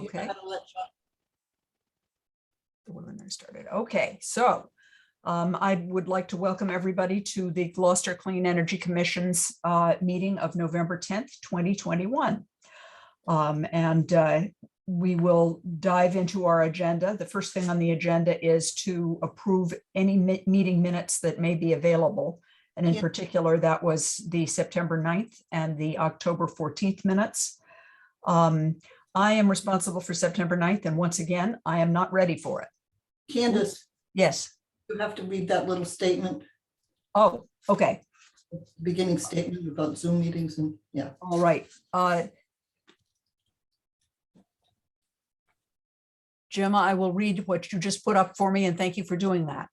Okay. How to let John- The webinar started. Okay, so I would like to welcome everybody to the Gloucester Clean Energy Commission's meeting of November 10th, 2021. We will dive into our agenda. The first thing on the agenda is to approve any meeting minutes that may be available. And in particular, that was the September 9th and the October 14th minutes. I am responsible for September 9th, and once again, I am not ready for it. Candace, Yes. you have to read that little statement, Oh, okay. beginning statement about Zoom meetings and yeah. All right. Gemma, I will read what you just put up for me, and thank you for doing that.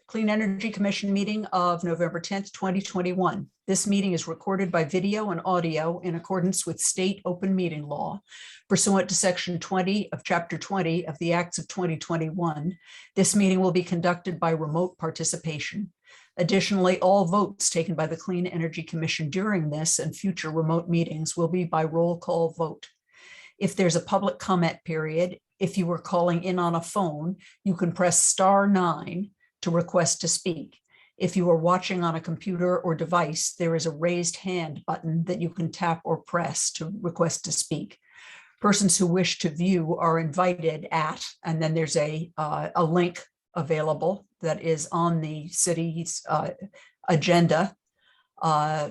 Clean Energy Commission meeting of November 10th, 2021. This meeting is recorded by video and audio in accordance with state open meeting law. Pursuant to section 20 of chapter 20 of the Acts of 2021, this meeting will be conducted by remote participation. Additionally, all votes taken by the Clean Energy Commission during this and future remote meetings will be by roll call vote. If there's a public comment period, if you were calling in on a phone, you can press *9 to request to speak. If you are watching on a computer or device, there is a raised hand button that you can tap or press to request to speak. Persons who wish to view are invited at, and then there's a link available that is on the city's agenda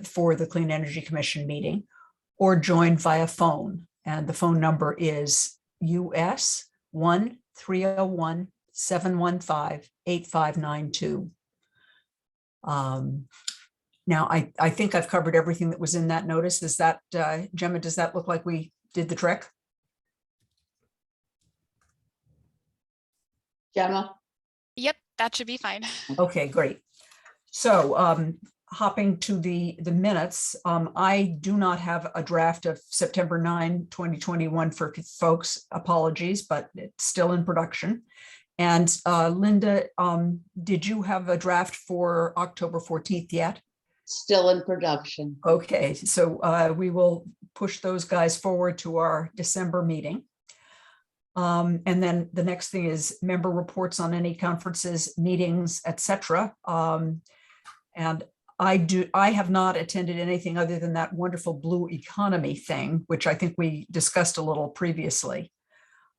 for the Clean Energy Commission meeting, or join via phone. And the phone number is US 1-301-715-8592. Now, I think I've covered everything that was in that notice. Is that, Gemma, does that look like we did the trick? Gemma? Yep, that should be fine. Okay, great. So hopping to the minutes, I do not have a draft of September 9, 2021 for folks. Apologies, but it's still in production. And Linda, did you have a draft for October 14th yet? Still in production. Okay, so we will push those guys forward to our December meeting. And then the next thing is member reports on any conferences, meetings, etc. And I have not attended anything other than that wonderful Blue Economy thing, which I think we discussed a little previously.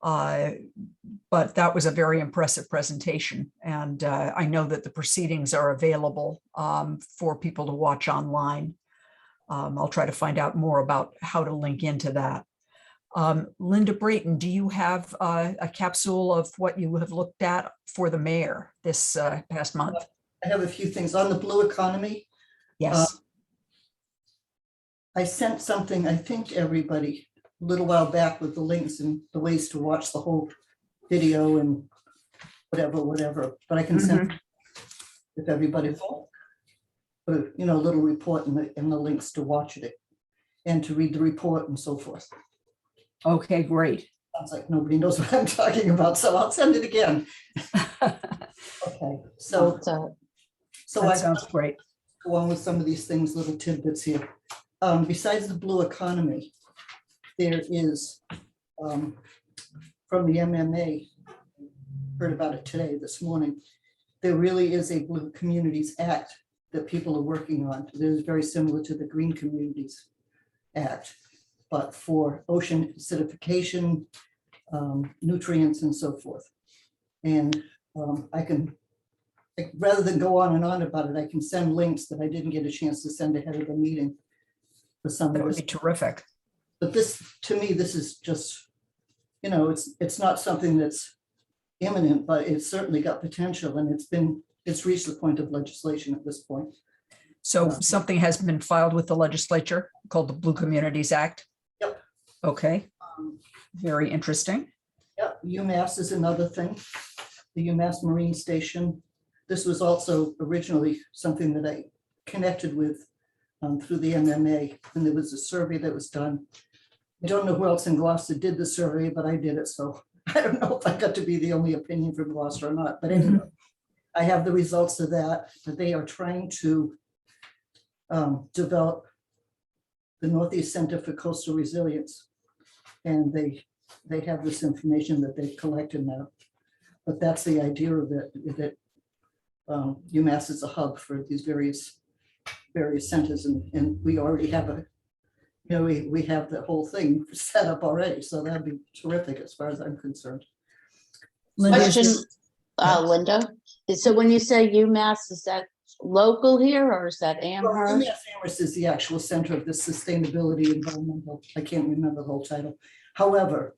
But that was a very impressive presentation. And I know that the proceedings are available for people to watch online. I'll try to find out more about how to link into that. Linda Brayton, do you have a capsule of what you have looked at for the mayor this past month? I have a few things on the Blue Economy. Yes. I sent something, I think, to everybody a little while back with the links and the ways to watch the whole video and whatever, but I can send if everybody put a little report and the links to watch it and to read the report and so forth. Okay, great. Sounds like nobody knows what I'm talking about, so I'll send it again. Okay, so That sounds great. Go on with some of these things, little tidbits here. Besides the Blue Economy, there is from the MMA, heard about it today, this morning, there really is a Blue Communities Act that people are working on. It is very similar to the Green Communities Act, but for ocean acidification, nutrients and so forth. And rather than go on and on about it, I can send links that I didn't get a chance to send ahead of the meeting for some That of would this. be terrific. But this, to me, this is just, it's not something that's imminent, but it's certainly got potential, and it's reached the point of legislation at this point. So something has been filed with the legislature called the Blue Communities Act. Yep. Okay. Very interesting. Yep, UMass is another thing. The UMass Marine Station. This was also originally something that I connected with through the MMA, and there was a survey that was done. I don't know who else in Gloucester did the survey, but I did it, so I don't know if I got to be the only opinion from Gloucester or not. But anyway, I have the results of that. They are trying to develop the Northeast Center for Coastal Resilience. And they have this information that they've collected now. But that's the idea of it, that UMass is a hub for these various centers, and we already have we have the whole thing set up already, so that'd be terrific as far as I'm concerned. Linda, is Question, there- yeah. Linda, so when you say UMass, is that local here or is that Well, Amherst? UMass Amherst is the actual center of the sustainability environmental, I can't remember the whole title. However,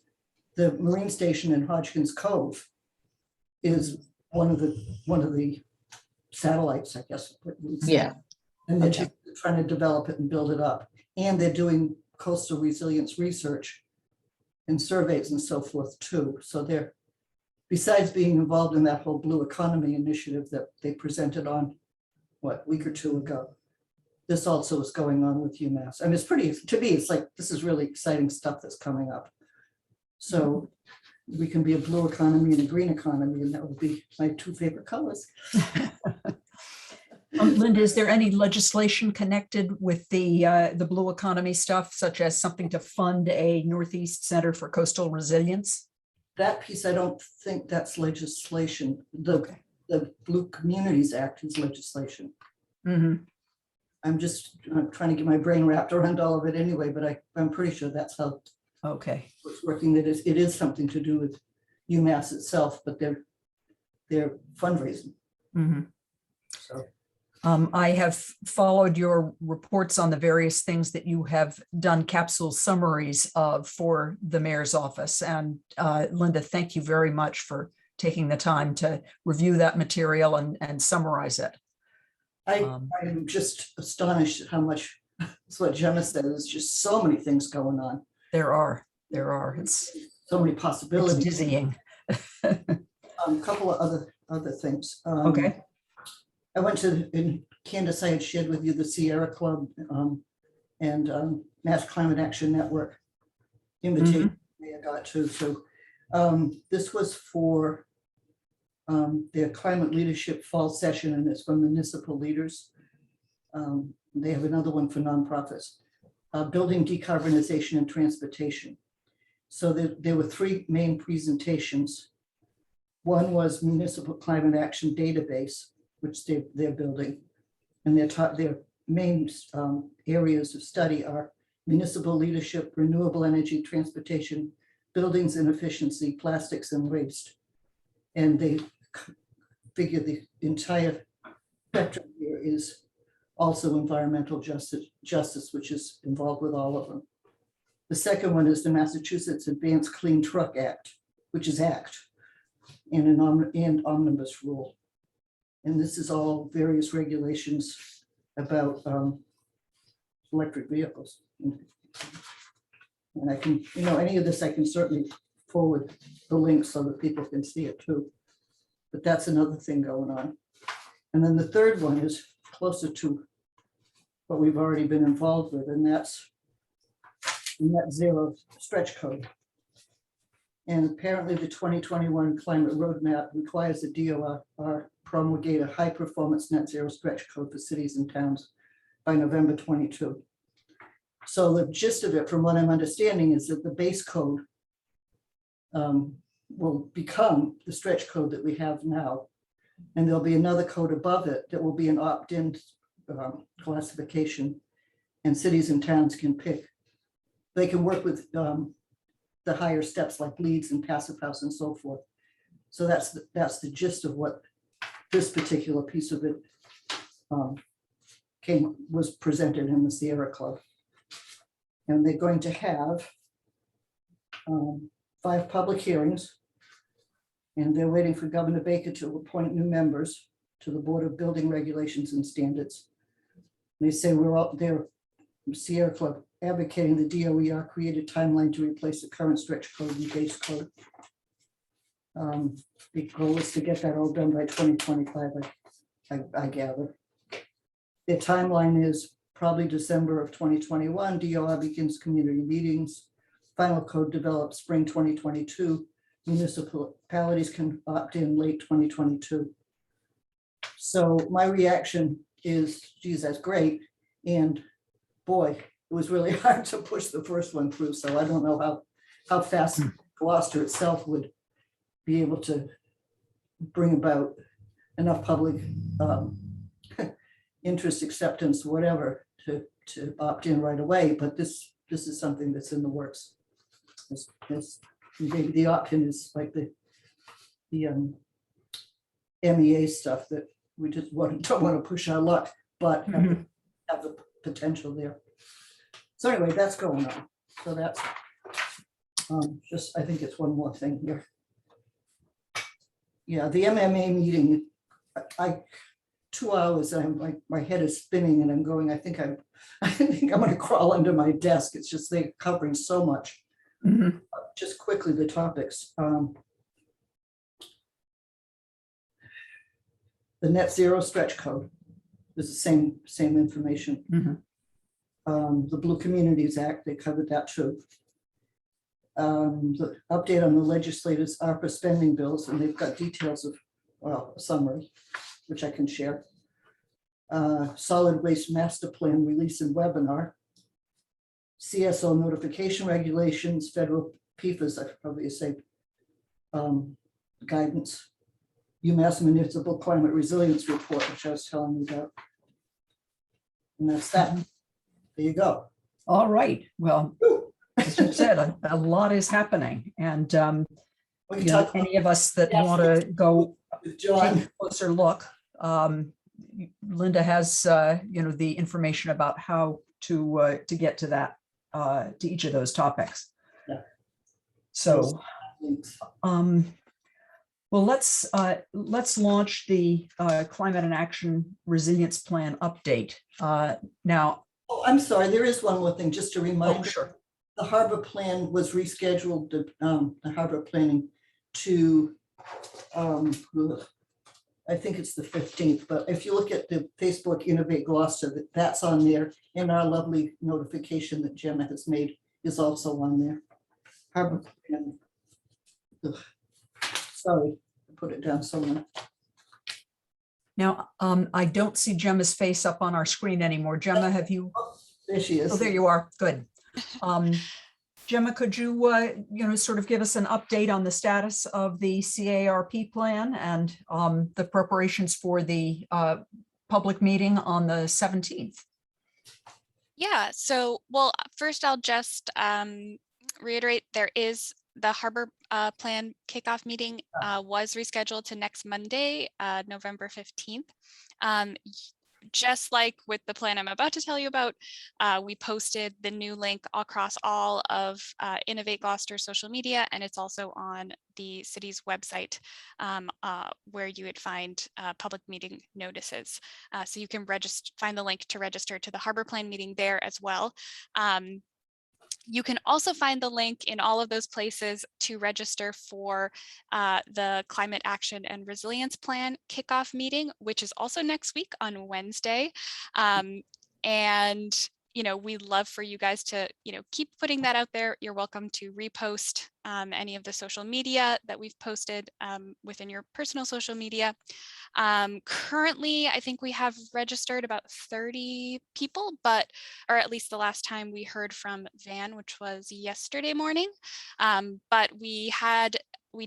the marine station in Hodgkins Cove is one of the satellites, I guess. Yeah. And they're Okay. trying to develop it and build it up. And they're doing coastal resilience research and surveys and so forth too. So they're, besides being involved in that whole blue economy initiative that they presented on, what, week or two ago, this also is going on with UMass. I mean, it's pretty, to me, it's like, this is really exciting stuff that's coming up. So we can be a blue economy and a green economy, and that would be my two favorite colors. Linda, is there any legislation connected with the blue economy stuff, such as something to fund a Northeast Center for Coastal Resilience? That piece, I don't think that's legislation. Okay. The Blue Communities Act is legislation. Mhm. I'm just trying to get my brain wrapped around all of it anyway, but I'm pretty sure that's how Okay. it's working. That it is something to do with UMass itself, but they're fundraising. Mhm. So I have followed your reports on the various things that you have done capsule summaries of for the mayor's office. And Linda, thank you very much for taking the time to review that material and summarize it. I'm just astonished at how much, that's what Gemma said, there's just so many things going on, There are. It's so many possibilities. dizzying. A couple of other things. Okay. I went to, in Candace, I had shared with you the Sierra Club and Mass Climate Action Network invitation I got to. So this was for their climate leadership fall session, and it's for municipal leaders. They have another one for nonprofits, building decarbonization and transportation. So there were three main presentations. One was Municipal Climate Action Database, which they're building. And their main areas of study are municipal leadership, renewable energy, transportation, buildings and efficiency, plastics and waste. And they figure the entire spectrum here is also environmental justice, which is involved with all of them. The second one is the Massachusetts Advanced Clean Truck Act, which is ACT, and an omnibus rule. And this is all various regulations about electric vehicles. And I can, any of this I can certainly forward the link so that people can see it too. But that's another thing going on. And then the third one is closer to what we've already been involved with, and that's net zero stretch code. And apparently the 2021 climate roadmap requires the DOR promulgate a high performance net zero stretch code for cities and towns by November 22. So the gist of it, from what I'm understanding, is that the base code will become the stretch code that we have now. And there'll be another code above it that will be an opt-in classification, and cities and towns can pick. They can work with the higher steps like LEEDs and Passive House and so forth. So that's the gist of what this particular piece of it was presented in the Sierra Club. And they're going to have 5 public hearings, and they're waiting for Governor Baker to appoint new members to the Board of Building Regulations and Standards. They say we're out there, Sierra Club, advocating the DOER created timeline to replace the current stretch code and base code. The goal is to get that all done by 2025, I gather. The timeline is probably December of 2021. DOR begins community meetings. Final code developed spring 2022. Municipalities can opt in late 2022. So my reaction is, geez, that's great. And boy, it was really hard to push the first one through. So I don't know how fast Gloucester itself would be able to bring about enough public interest, acceptance, whatever, to opt in right away. But this is something that's in the works. Maybe the opt-in is like the MEA stuff that we just don't want to push our luck, but have the potential there. So anyway, that's going on. So that's just, I think it's one more thing here. Yeah, the MMA meeting, I 2 hours, and I'm like, my head is spinning and I'm going, I think I'm going to crawl under my desk. It's just they're covering so much. Just quickly, the topics. The net zero stretch code is the same information. The Blue Communities Act, they covered that too. The update on the legislators' ARPA spending bills, and they've got details of, well, a summary, which I can share. Solid waste master plan release and webinar. CSO notification regulations, federal PFAS, I could probably say, guidance. UMass Municipal Climate Resilience Report, which I was telling you about. And that's that. There you go. All right. Well, as you said, a lot is happening. And We you can know, talk any of us that Yes. want to go with take John. a closer look, Linda has you know, the information about how to get to that, to each of those topics. Yeah. So Links. well, let's launch the Climate and Action Resilience Plan update. Now, Oh, I'm sorry, there is one more thing, just a reminder. sure. The harbor plan was rescheduled, the harbor planning to, I think it's the 15th, but if you look at the Facebook Innovate Gloucester, that's on there, and our lovely notification that Gemma has made is also on there. Harbor plan. Ugh. Sorry, I put it down somewhere. Now, I don't see Gemma's face up on our screen anymore. Gemma, have you? There she is. Oh, there you are. Good. Gemma, could you, you know, sort of give us an update on the status of the CARP plan and the preparations for the public meeting on the 17th? Yeah, so, well, first I'll just reiterate, there is the Harbor Plan kickoff meeting was rescheduled to next Monday, November 15th. Just like with the plan I'm about to tell you about, we posted the new link across all of Innovate Gloucester social media, and it's also on the city's website where you would find public meeting notices. So you can find the link to register to the Harbor Plan meeting there as well. You can also find the link in all of those places to register for the Climate Action and Resilience Plan kickoff meeting, which is also next week on Wednesday. And, you know, we'd love for you guys to, you know, keep putting that out there. You're welcome to repost any of the social media that we've posted within your personal social media. Currently, I think we have registered about 30 people, or at least the last time we heard from Van, which was yesterday morning. But we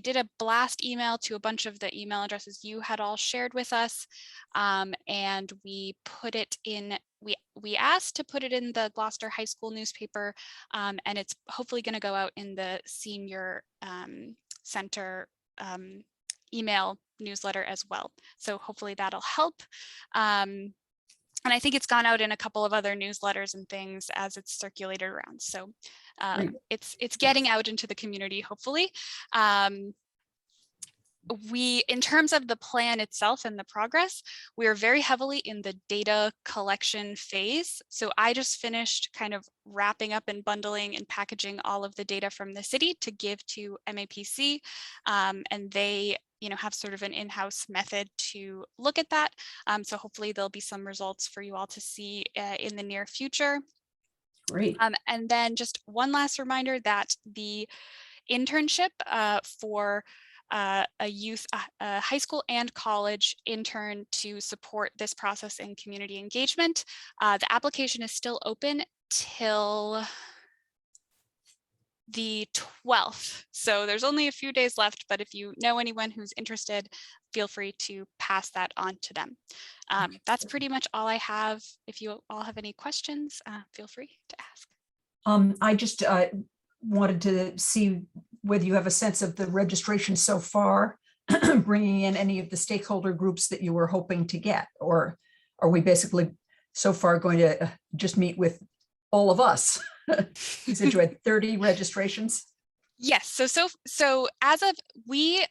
did a blast email to a bunch of the email addresses you had all shared with us. And we put it in, we asked to put it in the Gloucester High School newspaper, and it's hopefully going to go out in the senior center email newsletter as well. So hopefully that'll help. And I think it's gone out in a couple of other newsletters and things as it's circulated around. So it's getting out into the community, hopefully. In terms of the plan itself and the progress, we are very heavily in the data collection phase. So I just finished kind of wrapping up and bundling and packaging all of the data from the city to give to MAPC. And they, you know, have sort of an in-house method to look at that. So hopefully there'll be some results for you all to see in the near future. Great. And then just one last reminder that the internship for a high school and college intern to support this process in community engagement. The application is still open till the 12th. So there's only a few days left, but if you know anyone who's interested, feel free to pass that on to them. That's pretty much all I have. If you all have any questions, feel free to ask. I just wanted to see whether you have a sense of the registration so far, bringing in any of the stakeholder groups that you were hoping to get, or are we basically so far going to just meet with all of us? You said you had 30 registrations? Yes. So as of we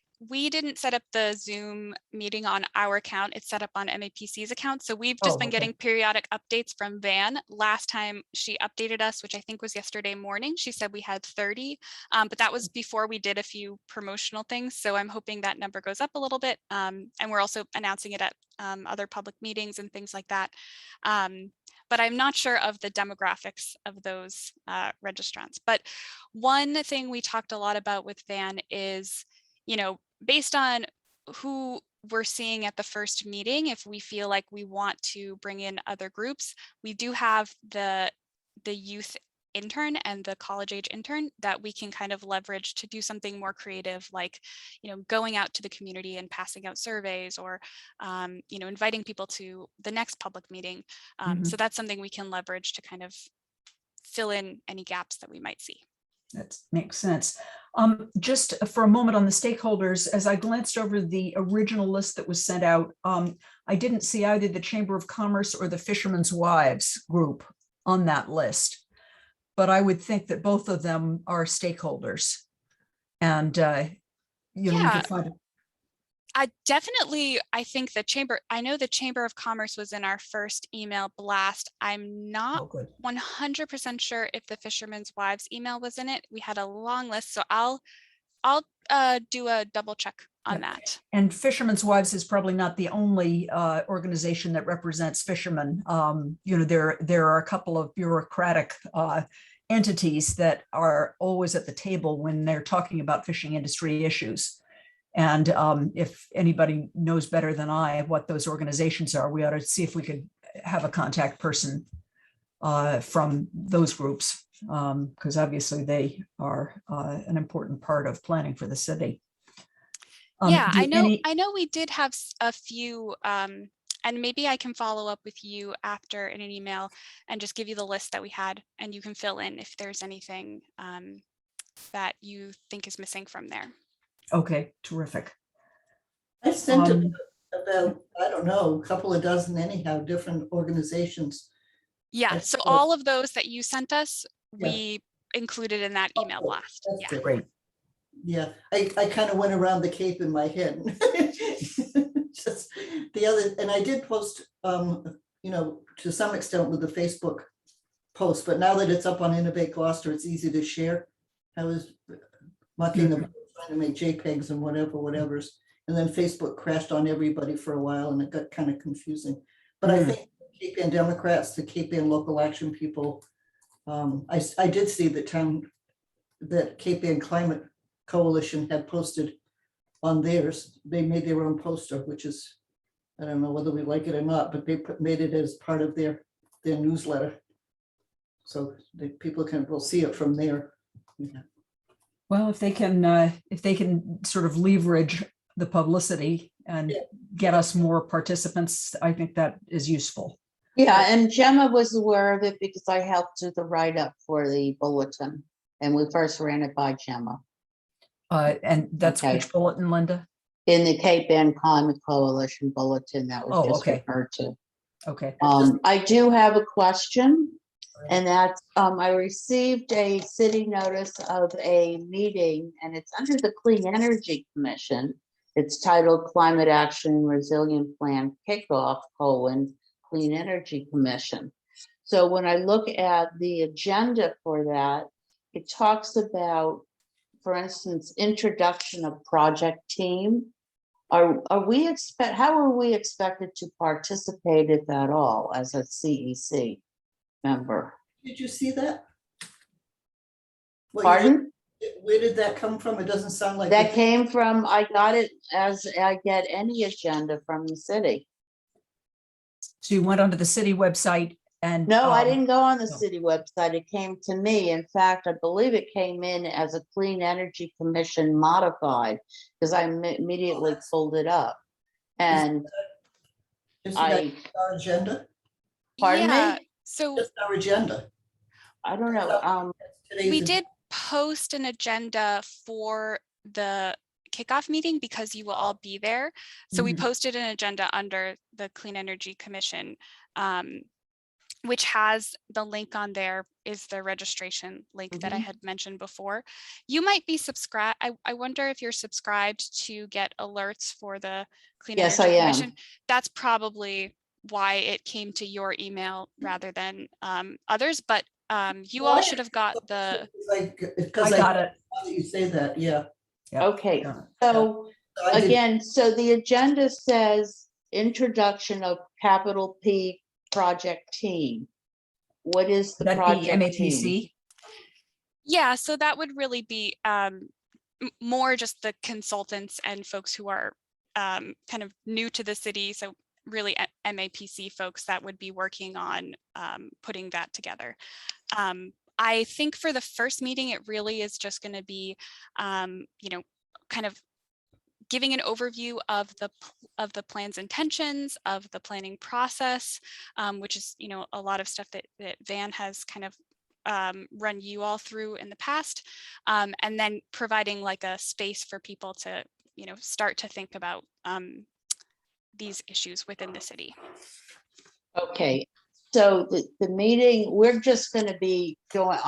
didn't set up the Zoom meeting on our account. It's set up on MAPC's account. So we've just Oh, been okay. getting periodic updates from Van. Last time she updated us, which I think was yesterday morning, she said we had 30, but that was before we did a few promotional things. So I'm hoping that number goes up a little bit. And we're also announcing it at other public meetings and things like that. But I'm not sure of the demographics of those registrants. But one thing we talked a lot about with Van is, based on who we're seeing at the first meeting, if we feel like we want to bring in other groups, we do have the youth intern and the college age intern that we can kind of leverage to do something more creative, like, going out to the community and passing out surveys, or, inviting people to the next public meeting. So that's something we can leverage to kind of fill in any gaps that we might see. That makes sense. Just for a moment on the stakeholders, as I glanced over the original list that was sent out, I didn't see either the Chamber of Commerce or the Fishermen's Wives group on that list. But I would think that both of them are stakeholders. And, we could find I think I know the Chamber of Commerce was in our first email blast. I'm not 100% sure if the Fishermen's Wives email was in it. We had a long list, so I'll do a double check on that. And Fishermen's Wives is probably not the only organization that represents fishermen. There are a couple of bureaucratic entities that are always at the table when they're talking about fishing industry issues. And if anybody knows better than I what those organizations are, we ought to see if we could have a contact person from those groups, because obviously they are an important part of planning for the city. Yeah, I know we did have a few, and maybe I can follow up with you after in an email and just give you the list that we had, and you can fill in if there's anything that you think is missing from there. Okay, terrific. I sent about, I don't know, a couple of dozen anyhow, different organizations. Yeah, so all of those that you sent us, we included in that email blast. That's Yeah, good. Great. Yeah, I kind of went around the Cape in my head. Just the other, and I did post, to some extent with the Facebook post, but now that it's up on Innovate Gloucester, it's easy to share. I was mucking about trying to make JPEGs and whatever's, and then Facebook crashed on everybody for a while and it got kind of confusing. But I think Cape Ann Democrats, the Cape Ann local action people, I did see that Cape Ann Climate Coalition had posted on theirs. They made their own poster, which is, I don't know whether we like it or not, but they made it as part of their newsletter. So people will see it from there. Yeah. Well, if they can sort of leverage the publicity and get us more participants, I think that is useful. Yeah, and Gemma was aware of it because I helped do the write-up for the bulletin, and we first ran it by Gemma. And that's which bulletin, Linda? In the Cape Ann Climate Coalition bulletin that was just referred to. Okay. I do have a question, and that's, I received a city notice of a meeting, and it's under the Clean Energy Commission. It's titled Climate Action and Resilient Plan Kickoff, Clean Energy Commission. So when I look at the agenda for that, it talks about, for instance, introduction of project team. How are we expected to participate, if at all, as a CEC member? Did you see that? Pardon? Where did that come from? It doesn't sound like That came from, I got it as I get any agenda from the city. So you went onto the city website And No, I um, didn't go on the no. city website. It came to me. In fact, I believe it came in as a Clean Energy Commission modified, because I immediately pulled it up. And Isn't that I, our agenda? pardon Yeah, me? so Just our agenda. I don't know. Today's we agenda. did post an agenda for the kickoff meeting because you will all be there. So we Mhm. posted an agenda under the Clean Energy Commission, which has the link on there is the registration link that I had mentioned before. You might be subscribed. I wonder if you're subscribed to get alerts for the Clean Yes, Energy I am. Commission. That's probably why it came to your email rather than others, but you all should have got the, Because I I got it. now that you say that, yeah. Yep, Okay, got it. so So I did- again, so the agenda says introduction of capital P project team. What is the That'd be project team? MAPC. yeah, so that would really be more just the consultants and folks who are kind of new to the city. So really MAPC folks that would be working on putting that together. I think for the first meeting, it really is just going to be, you know, kind of giving an overview of the plan's intentions, of the planning process, which is, you know, a lot of stuff that Van has kind of run you all through in the past, and then providing like a space for people to, you know, start to think about these issues within the city. Okay, so the meeting, we're just gonna be going,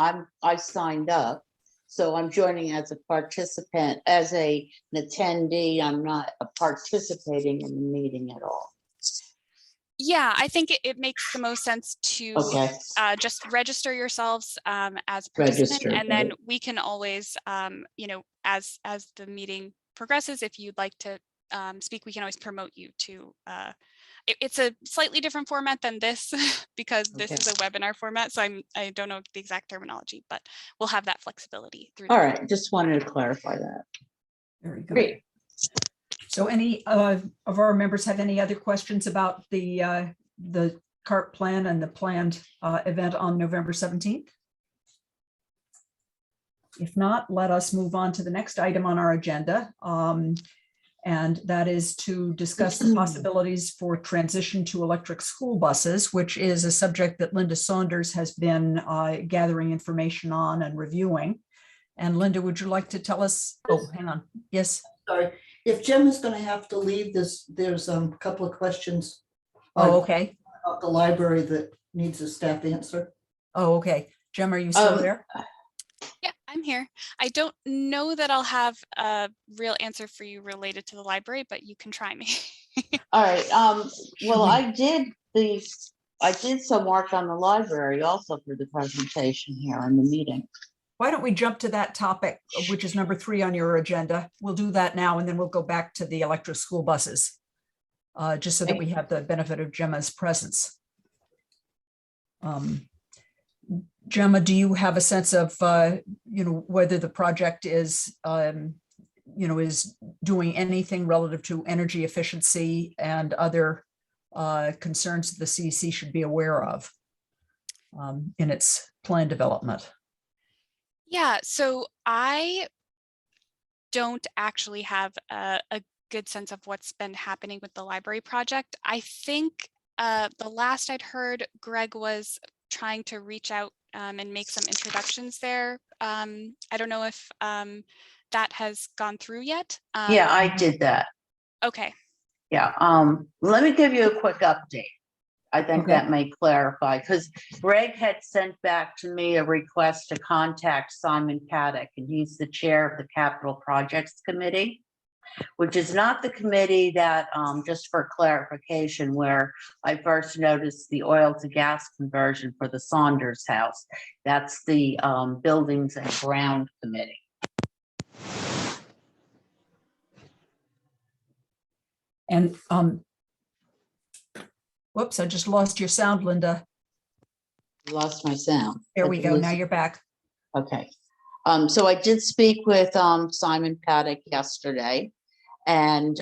I signed up. So I'm joining as a participant, as an attendee. I'm not participating in the meeting at all. Yeah, I think it makes the most sense to Okay, just register yourselves as a participant, register. and then we can always, you know, as the meeting progresses, if you'd like to speak, we can always promote you to. It's a slightly different format than this because this is a webinar format, so I don't know the exact terminology, but we'll have that flexibility through. All right, just wanted to clarify that. Very good. Great. So any of our members have any other questions about the CART plan and the planned event on November 17th? If not, let us move on to the next item on our agenda. And that is to discuss the possibilities for transition to electric school buses, which is a subject that Linda Saunders has been gathering information on and reviewing. And Linda, would you like to tell us? Oh, hang on. Yes. Sorry, if Jim is gonna have to leave this, there's a couple of questions Oh, okay. about the library that needs a staff answer. Oh, okay. Jim, are you still there? Yeah, I'm here. I don't know that I'll have a real answer for you related to the library, but you can try me. All right, well, we- I did some work on the library also for the presentation here in the meeting. Why don't we jump to that topic, which is number 3 on your agenda? We'll do that now, and then we'll go back to the electric school buses, just so that we have the benefit of Gemma's presence. Gemma, do you have a sense of, you know, whether the project is, you know, is doing anything relative to energy efficiency and other concerns the CEC should be aware of in its plan development? Yeah, so I don't actually have a good sense of what's been happening with the library project. I think the last I'd heard, Greg was trying to reach out and make some introductions there. I don't know if that has gone through yet. Yeah, I did that. Okay. Yeah, let me give you a quick update. I think Okay. that may clarify, because Greg had sent back to me a request to contact Simon Paddock, and he's the chair of the Capital Projects Committee, which is not the committee that, just for clarification, where I first noticed the oil to gas conversion for the Saunders House. That's the Buildings and Ground Committee. And whoops, I just lost your sound, Linda. Lost my sound. There we go. Now you're back. Okay. So I did speak with Simon Paddock yesterday, and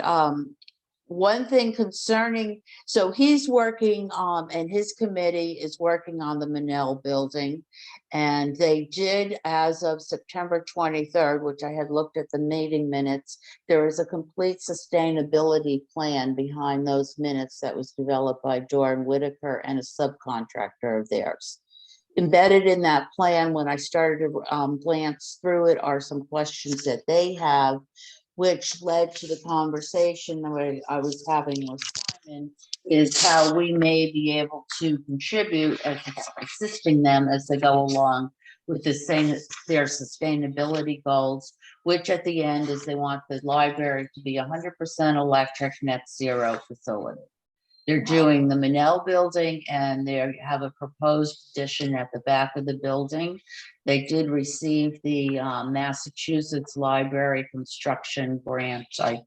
one thing concerning, so he's working and his committee is working on the Manel building. And they did, as of September 23rd, which I had looked at the meeting minutes, there is a complete sustainability plan behind those minutes that was developed by Doran Whitaker and a subcontractor of theirs. Embedded in that plan, when I started to glance through it, are some questions that they have, which led to the conversation that I was having with Simon, is how we may be able to contribute as assisting them as they go along with their sustainability goals, which at the end is they want the library to be 100% electric net zero facility. They're doing the Manel building and they have a proposed addition at the back of the building. They did receive the Massachusetts Library Construction Grant. It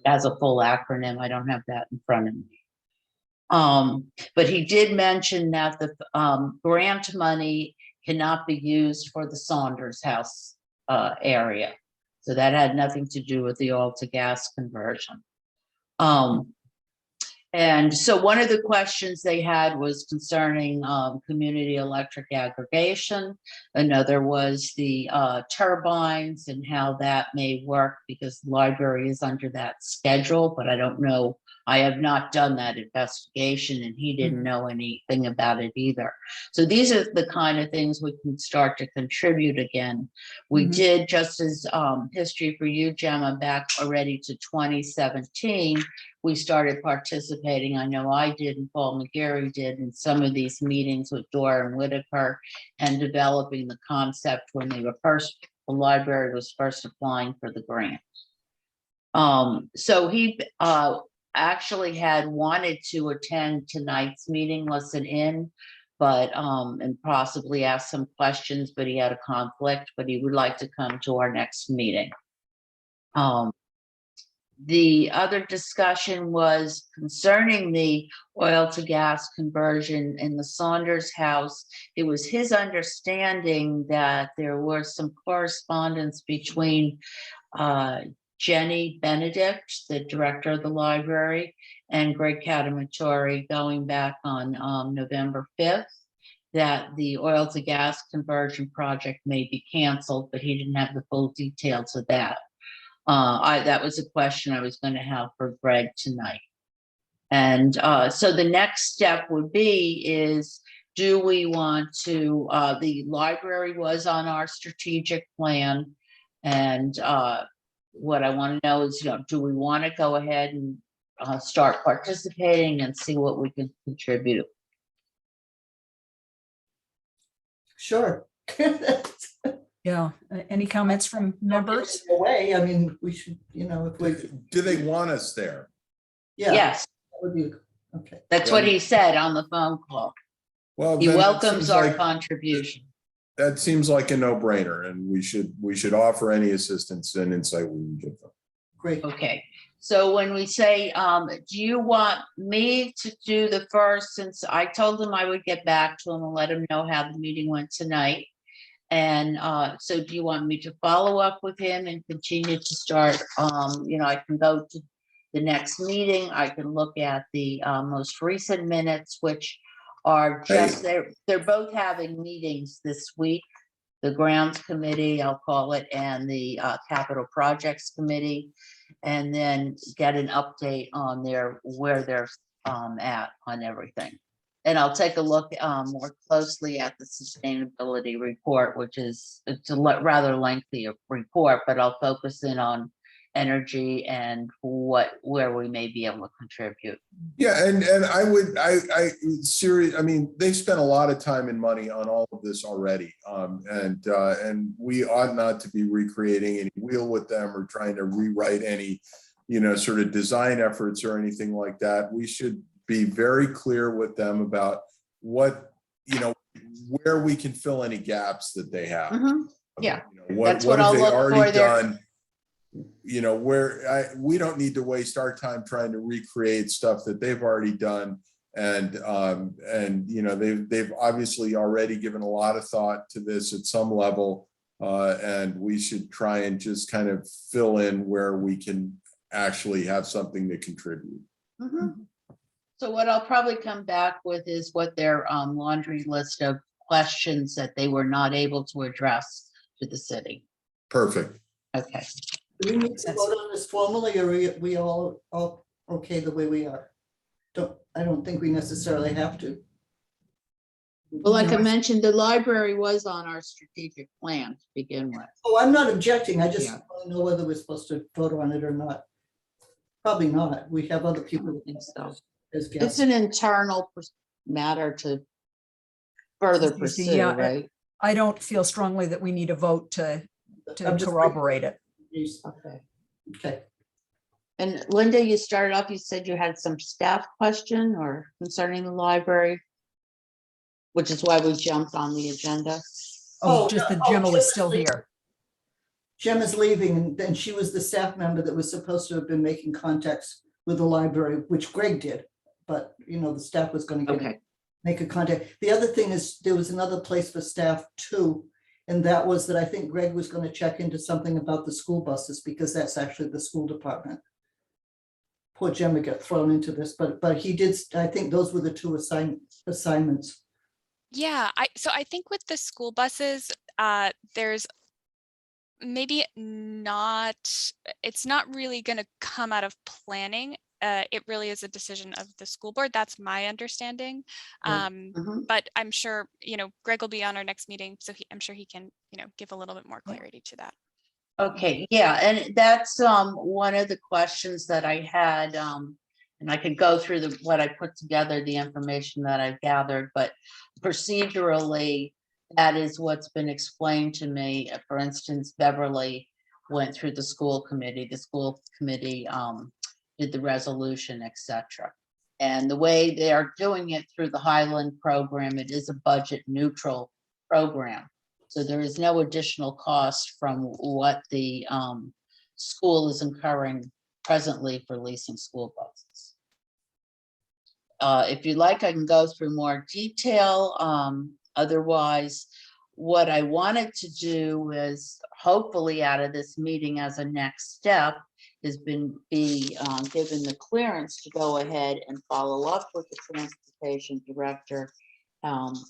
has a full acronym. I don't have that in front of me. But he did mention that the grant money cannot be used for the Saunders House area. So that had nothing to do with the oil to gas conversion. And so one of the questions they had was concerning community electric aggregation. Another was the turbines and how that may work, because the library is under that schedule, but I don't know. I have not done that investigation and he didn't know anything about it either. So these are the kind of things we can start to contribute again. We did, just as history for you, Gemma, back already to 2017, we started participating. I know I did and Paul McGarry did in some of these meetings with Doran Whitaker and developing the concept when they were the library was first applying for the grant. So he actually had wanted to attend tonight's meeting, listen in, but and possibly ask some questions, but he had a conflict, but he would like to come to our next meeting. The other discussion was concerning the oil to gas conversion in the Saunders House. It was his understanding that there was some correspondence between Jenny Benedict, the director of the library, and Greg Catamatori going back on November 5th, that the oil to gas conversion project may be canceled, but he didn't have the full details of that. That was a question I was going to have for Greg tonight. And so the next step would be is, do we want to, the library was on our strategic plan, and what I want to know is, do we want to go ahead and start participating and see what we can contribute? Sure. Yeah, any comments from members? Away, I mean, we should, if we, Do they want us there? yeah. Yes, That would be, okay. that's what he said on the phone call. Well, He then it welcomes seems our like- contribution. That seems like a no-brainer, and we should offer any assistance and insight we can give them. Great. Okay, so when we say, do you want me to do the first, since I told him I would get back to him and let him know how the meeting went tonight. And so do you want me to follow up with him and continue to start, I can go to the next meeting. I can look at the most recent minutes, which are just, they're both having meetings this week. The grounds committee, I'll call it, and the capital projects committee, and then get an update on where they're at on everything. And I'll take a look more closely at the sustainability report, which it's a rather lengthy report, but I'll focus in on energy and where we may be able to contribute. Yeah, and I mean, they spent a lot of time and money on all of this already, and we ought not to be recreating any wheel with them or trying to rewrite any, sort of design efforts or anything like that. We should be very clear with them about what, where we can fill any gaps that they have. Yeah, What that's what have I'll they look already for there. done? We don't need to waste our time trying to recreate stuff that they've already done. And they've obviously already given a lot of thought to this at some level. And we should try and just kind of fill in where we can actually have something to contribute. Mhm. So what I'll probably come back with is what their laundry list of questions that they were not able to address to the city. Perfect. Okay. Do we need to That's- vote on this formally, or are we all okay the way we are? I don't think we necessarily have to. Well, like I mentioned, the library was on our strategic plan to begin with. Oh, I'm not objecting. I just Yeah. want to know whether we're supposed to vote on it or not. Probably not. We have other people. I don't think so. As It's guests. an internal matter to further Susie, pursue, yeah, right? I don't feel strongly that we need a vote to I'm just- corroborate it. Okay. Okay. And Linda, you started off, you said you had some staff question or concerning the library, which is why we jumped on the agenda. Oh, Oh, just that oh, Gemma Jim was is still leaving. here. Gemma's leaving, and then she was the staff member that was supposed to have been making contacts with the library, which Greg did. But, the staff was going to Okay, make a contact. The other thing is, there was another place for staff too. And that was that I think Greg was going to check into something about the school buses, because that's actually the school department. Poor Gemma got thrown into this, but he did, I think those were the two assignments. Yeah, so I think with the school buses, there's maybe not, it's not really going to come out of planning. It really is a decision of the school board. That's my understanding. Right. mhm. But I'm sure, Greg will be on our next meeting, so I'm sure he can, give a little bit more clarity to that. Okay, yeah, and that's one of the questions that I had, and I could go through what I put together, the information that I've gathered, but procedurally, that is what's been explained to me. For instance, Beverly went through the school committee, did the resolution, etc. And the way they are doing it through the Highland program, it is a budget neutral program. So there is no additional cost from what the school is incurring presently for leasing school buses. If you'd like, I can go through more detail. Otherwise, what I wanted to do is hopefully out of this meeting as a next step has been given the clearance to go ahead and follow up with the transportation director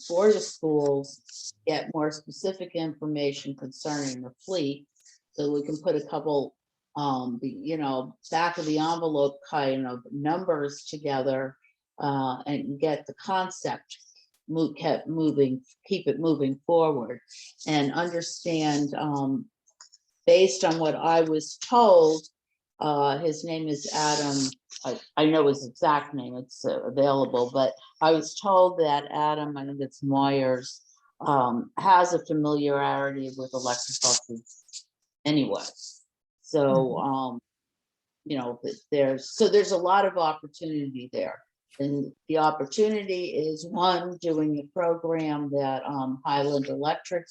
for the schools, get more specific information concerning the fleet, so we can put a couple, back of the envelope kind of numbers together, and get the concept keep it moving forward, and understand, based on what I was told, his name is Adam. I know his exact name, it's available, but I was told that Adam, I think it's Myers, has a familiarity with electric buses anyway. So, there's a lot of opportunity there. And the opportunity is, one, doing the program that Highland Electric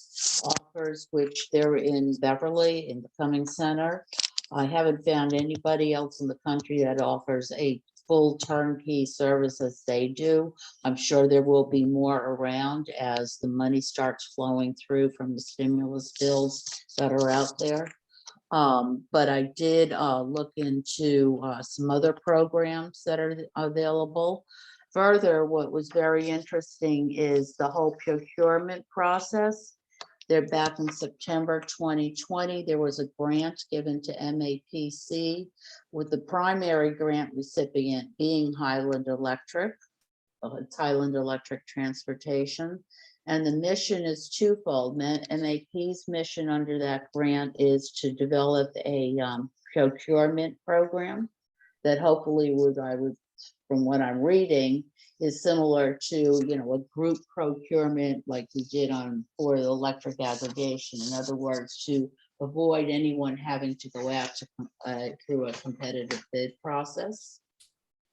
offers, which they're in Beverly in the Cumming Center. I haven't found anybody else in the country that offers a full turnkey service as they do. I'm sure there will be more around as the money starts flowing through from the stimulus bills that are out there. But I did look into some other programs that are available. Further, what was very interesting is the whole procurement process. They're back in September 2020. There was a grant given to MAPC with the primary grant recipient being Highland Electric, it's Highland Electric Transportation. And the mission is twofold. MAP's mission under that grant is to develop a procurement program that hopefully from what I'm reading, is similar to, a group procurement like we did for the electric aggregation. In other words, to avoid anyone having to go out through a competitive bid process.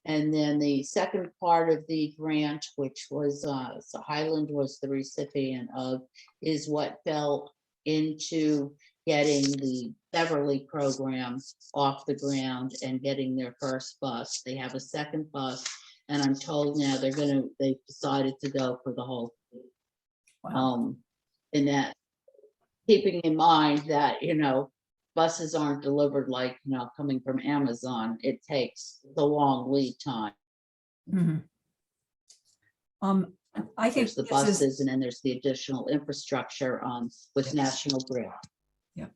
And then the second part of the grant, which was, so Highland was the recipient of, is what fell into getting the Beverly program off the ground and getting their first bus. They have a second bus, and I'm told now they've decided to go for the whole fleet. Wow. And that, keeping in mind that, buses aren't delivered like, coming from Amazon. It takes the long lead time. Mhm. I think There's the this is, buses and then there's the additional infrastructure with National Grid. Yeah.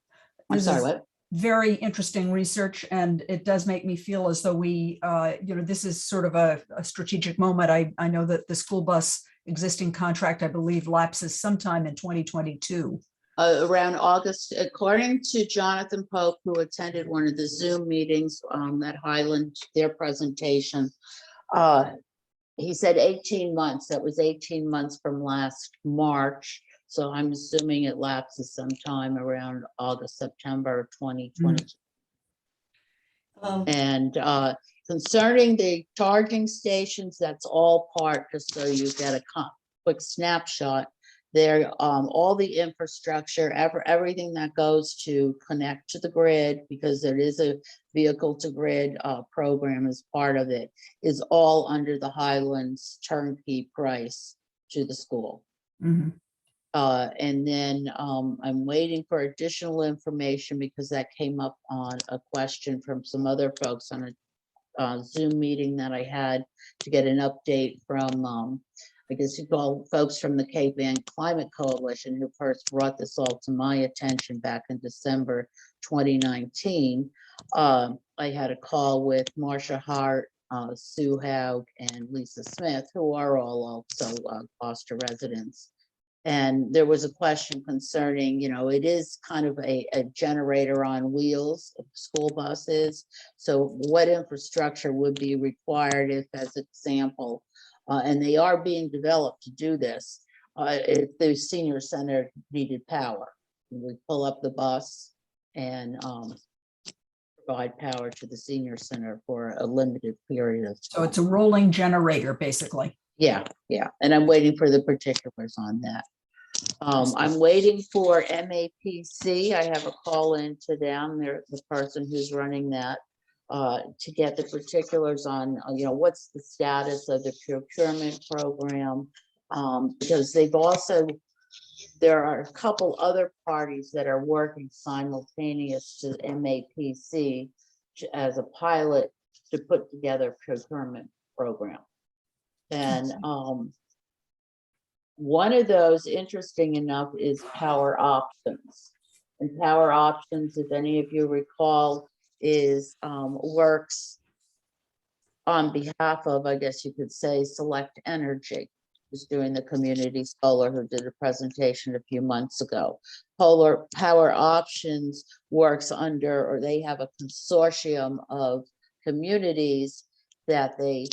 I'm This sorry, is- what? very interesting research, and it does make me feel as though we, this is sort of a strategic moment. I know that the school bus existing contract, I believe, lapses sometime in 2022. Around August, according to Jonathan Pope, who attended one of the Zoom meetings at Highland, their presentation. He said 18 months. That was 18 months from last March. So I'm assuming it lapses sometime around August, September 2020. And concerning the charging stations, that's all part, just so you get a quick snapshot. There, all the infrastructure, everything that goes to connect to the grid, because there is a vehicle to grid program as part of it, is all under the Highlands turnkey price to the school. Mhm. And then I'm waiting for additional information because that came up on a question from some other folks on a Zoom meeting that I had to get an update from, I guess you call folks from the Cape Ann Climate Coalition, who first brought this all to my attention back in December 2019. I had a call with Marcia Hart, Sue Haug, and Lisa Smith, who are all also Gloucester residents. And there was a question concerning, it is kind of a generator on wheels of school buses. So what infrastructure would be required if, as example, and they are being developed to do this, if the senior center needed power, we pull up the bus and provide power to the senior center for a limited period of time. So it's a rolling generator, basically. Yeah, and I'm waiting for the particulars on that. I'm waiting for MAPC. I have a call in to them. They're the person who's running that to get the particulars on, what's the status of the procurement program. Because there are a couple other parties that are working simultaneous to MAPC as a pilot to put together procurement program. And one of those, interesting enough, is Power Options. And Power Options, if any of you recall, is works on behalf of, I guess you could say, Select Energy, who's doing the community solar, who did a presentation a few months ago. Power Options works under, or they have a consortium of communities that they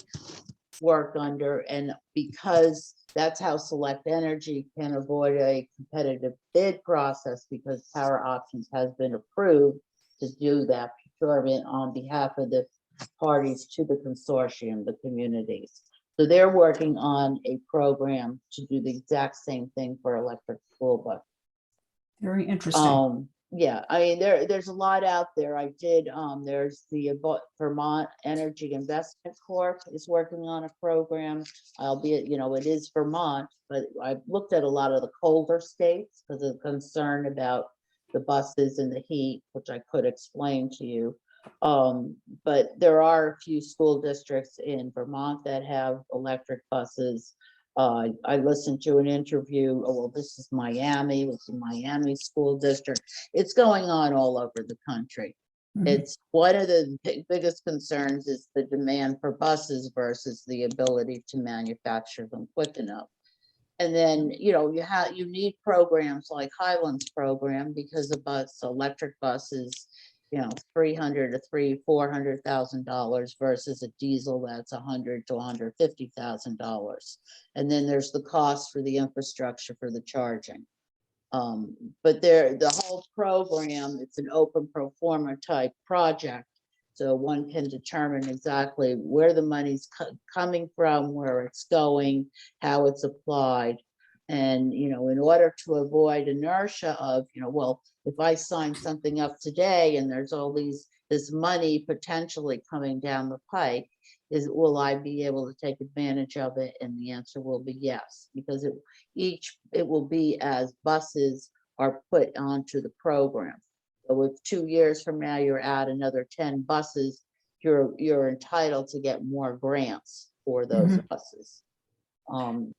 work under, and because that's how Select Energy can avoid a competitive bid process, because Power Options has been approved to do that procurement on behalf of the parties to the consortium, the communities. So they're working on a program to do the exact same thing for electric school bus. Very interesting. Yeah, I mean, there's a lot out there. I did, there's the Vermont Energy Investment Corp is working on a program, albeit, it is Vermont, but I've looked at a lot of the colder states because of concern about the buses and the heat, which I could explain to you. But there are a few school districts in Vermont that have electric buses. I listened to an interview, this is Miami, with the Miami School District. It's going on all over the country. Mhm. It's one of the biggest concerns is the demand for buses versus the ability to manufacture them quick enough. And then, you need programs like Highlands program, because electric buses, $300,000 to $400,000 versus a diesel that's $100,000 to $150,000. And then there's the cost for the infrastructure for the charging. But the whole program, it's an open pro forma type project. So one can determine exactly where the money's coming from, where it's going, how it's applied. And, in order to avoid inertia of, if I sign something up today and there's all this money potentially coming down the pike, will I be able to take advantage of it? And the answer will be yes, because it will be as buses are put onto the program. So if 2 years from now you're at another 10 buses, you're entitled to get more grants for those buses.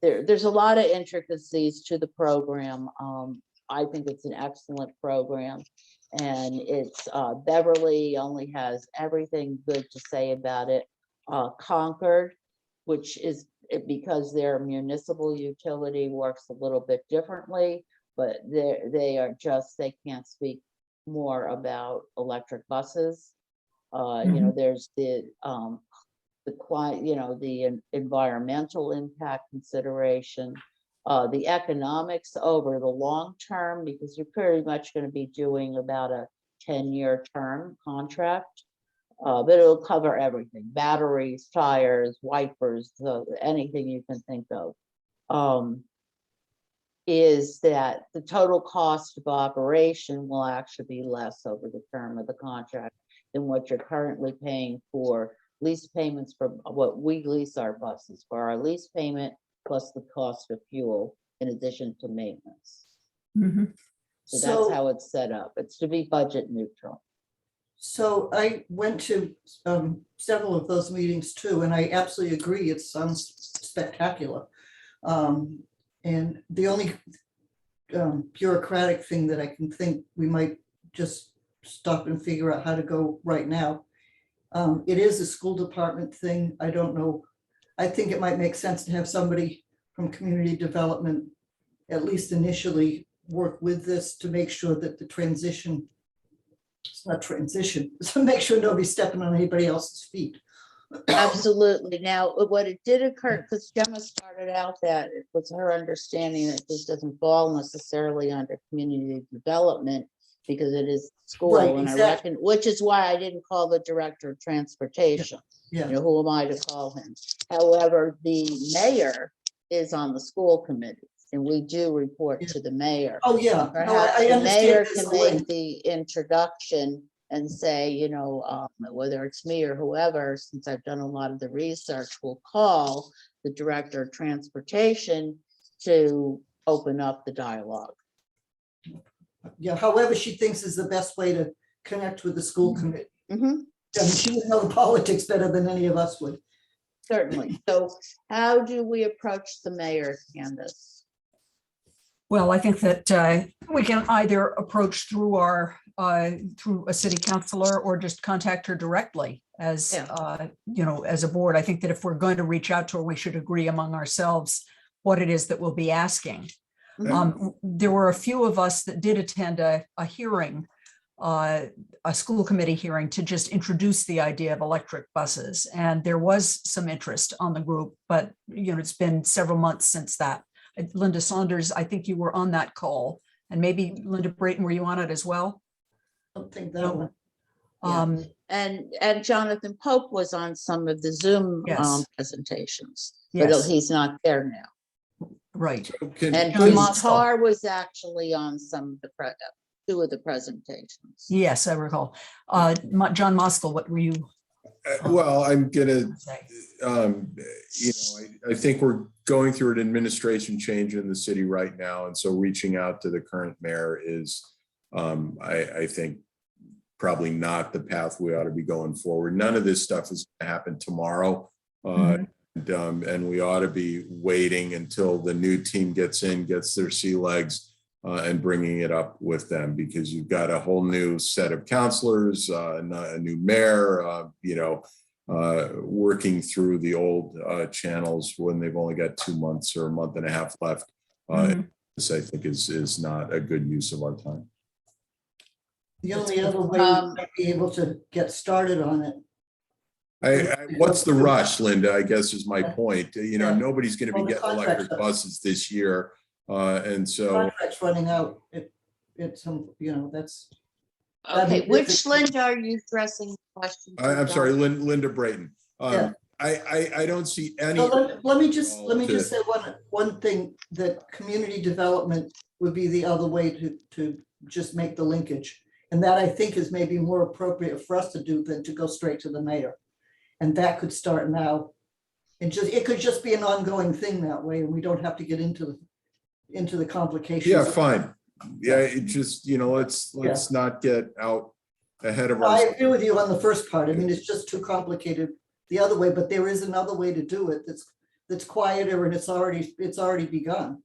There's a lot of intricacies to the program. I think it's an excellent program. And it's Beverly only has everything good to say about it. Concord, which is because their municipal utility works a little bit differently, but they can't speak more about electric buses. You know, there's the climate, you know, the environmental impact consideration, the economics over the long term, because you're pretty much going to be doing about a 10-year term contract. But it'll cover everything: batteries, tires, wipers, anything you can think of. Is that the total cost of operation will actually be less over the term of the contract than what you're currently paying for lease payments for what we lease our buses for, our lease payment plus the cost of fuel in addition to maintenance. So that's how it's set up. It's to be budget neutral. So I went to several of those meetings too, and I absolutely agree. It sounds spectacular. And the only bureaucratic thing that I can think we might just stop and figure out how to go right now. It is a school department thing. I don't know. I think it might make sense to have somebody from community development, at least initially, work with this to make sure that the transition, it's not transition, so make sure nobody's stepping on anybody else's feet. Absolutely. Now, what it did occur, because Gemma started out that it was her understanding that this doesn't fall necessarily under community development because it is school, Right, and exactly. I reckon, which is why I didn't call the director of transportation. Yeah. You know, who am I to call him? However, the mayor is on the school committee, and we do report to the mayor. Oh, yeah. No, Perhaps I the mayor understand. can this make link. the introduction and say, you know, whether it's me or whoever, since I've done a lot of the research, will call the director of transportation to open up the dialogue. Yeah, however she thinks is the best way to connect with the school committee. Mhm, I mean, she would know the politics better than any of us would. certainly. So how do we approach the mayor, Candace? Well, I think that we can either approach through through a city councilor or just contact her directly as, you know, as a board. I think that if we're going to reach out to her, we should agree among ourselves what it is that we'll be asking. There were a few of us that did attend a hearing, a school committee hearing, to just introduce the idea of electric buses. And there was some interest on the group, but, you know, it's been several months since that. Linda Saunders, I think you were on that call, and maybe Linda Brayton, were you on it as well? I don't think that one. And Jonathan Pope was on some of the Zoom Yes. presentations, Yes. but he's not there now. Right. And John Chris Mostel. Tarr was actually on some of the two of the presentations. Yes, I recall. John Mostel, what were you Well, I'm gonna, say? you know, I think we're going through an administration change in the city right now. And so reaching out to the current mayor is, I think, probably not the path we ought to be going forward. None of this stuff is going to happen tomorrow. And we ought to be waiting until the new team gets in, gets their sea legs, and bringing it up with them, because you've got a whole new set of counselors, a new mayor, you know, working through the old channels when they've only got 2 months or a month and a half left. This, I think, is not a good use of our time. The only other way we might be able to get started on it. What's the rush, Linda, I guess is my point. You know, Yeah. nobody's going to be Well, the getting electric contract's up. buses this year. And so, Contract's running out. It's, you know, that's. that'd be Okay, which difficult. Linda are you addressing the question? to, I'm sorry, John? Linda Brayton. Yeah. I don't see any. So let me just to- say one thing, that community development would be the other way to just make the linkage. And that, I think, is maybe more appropriate for us to do than to go straight to the mayor. And that could start now. And it could just be an ongoing thing that way, and we don't have to get into the complications. Yeah, fine. yeah, it just, let's not get out ahead of I ourselves. agree with you on the first part. I mean, it's just too complicated the other way, but there is another way to do it that's quieter and it's already begun.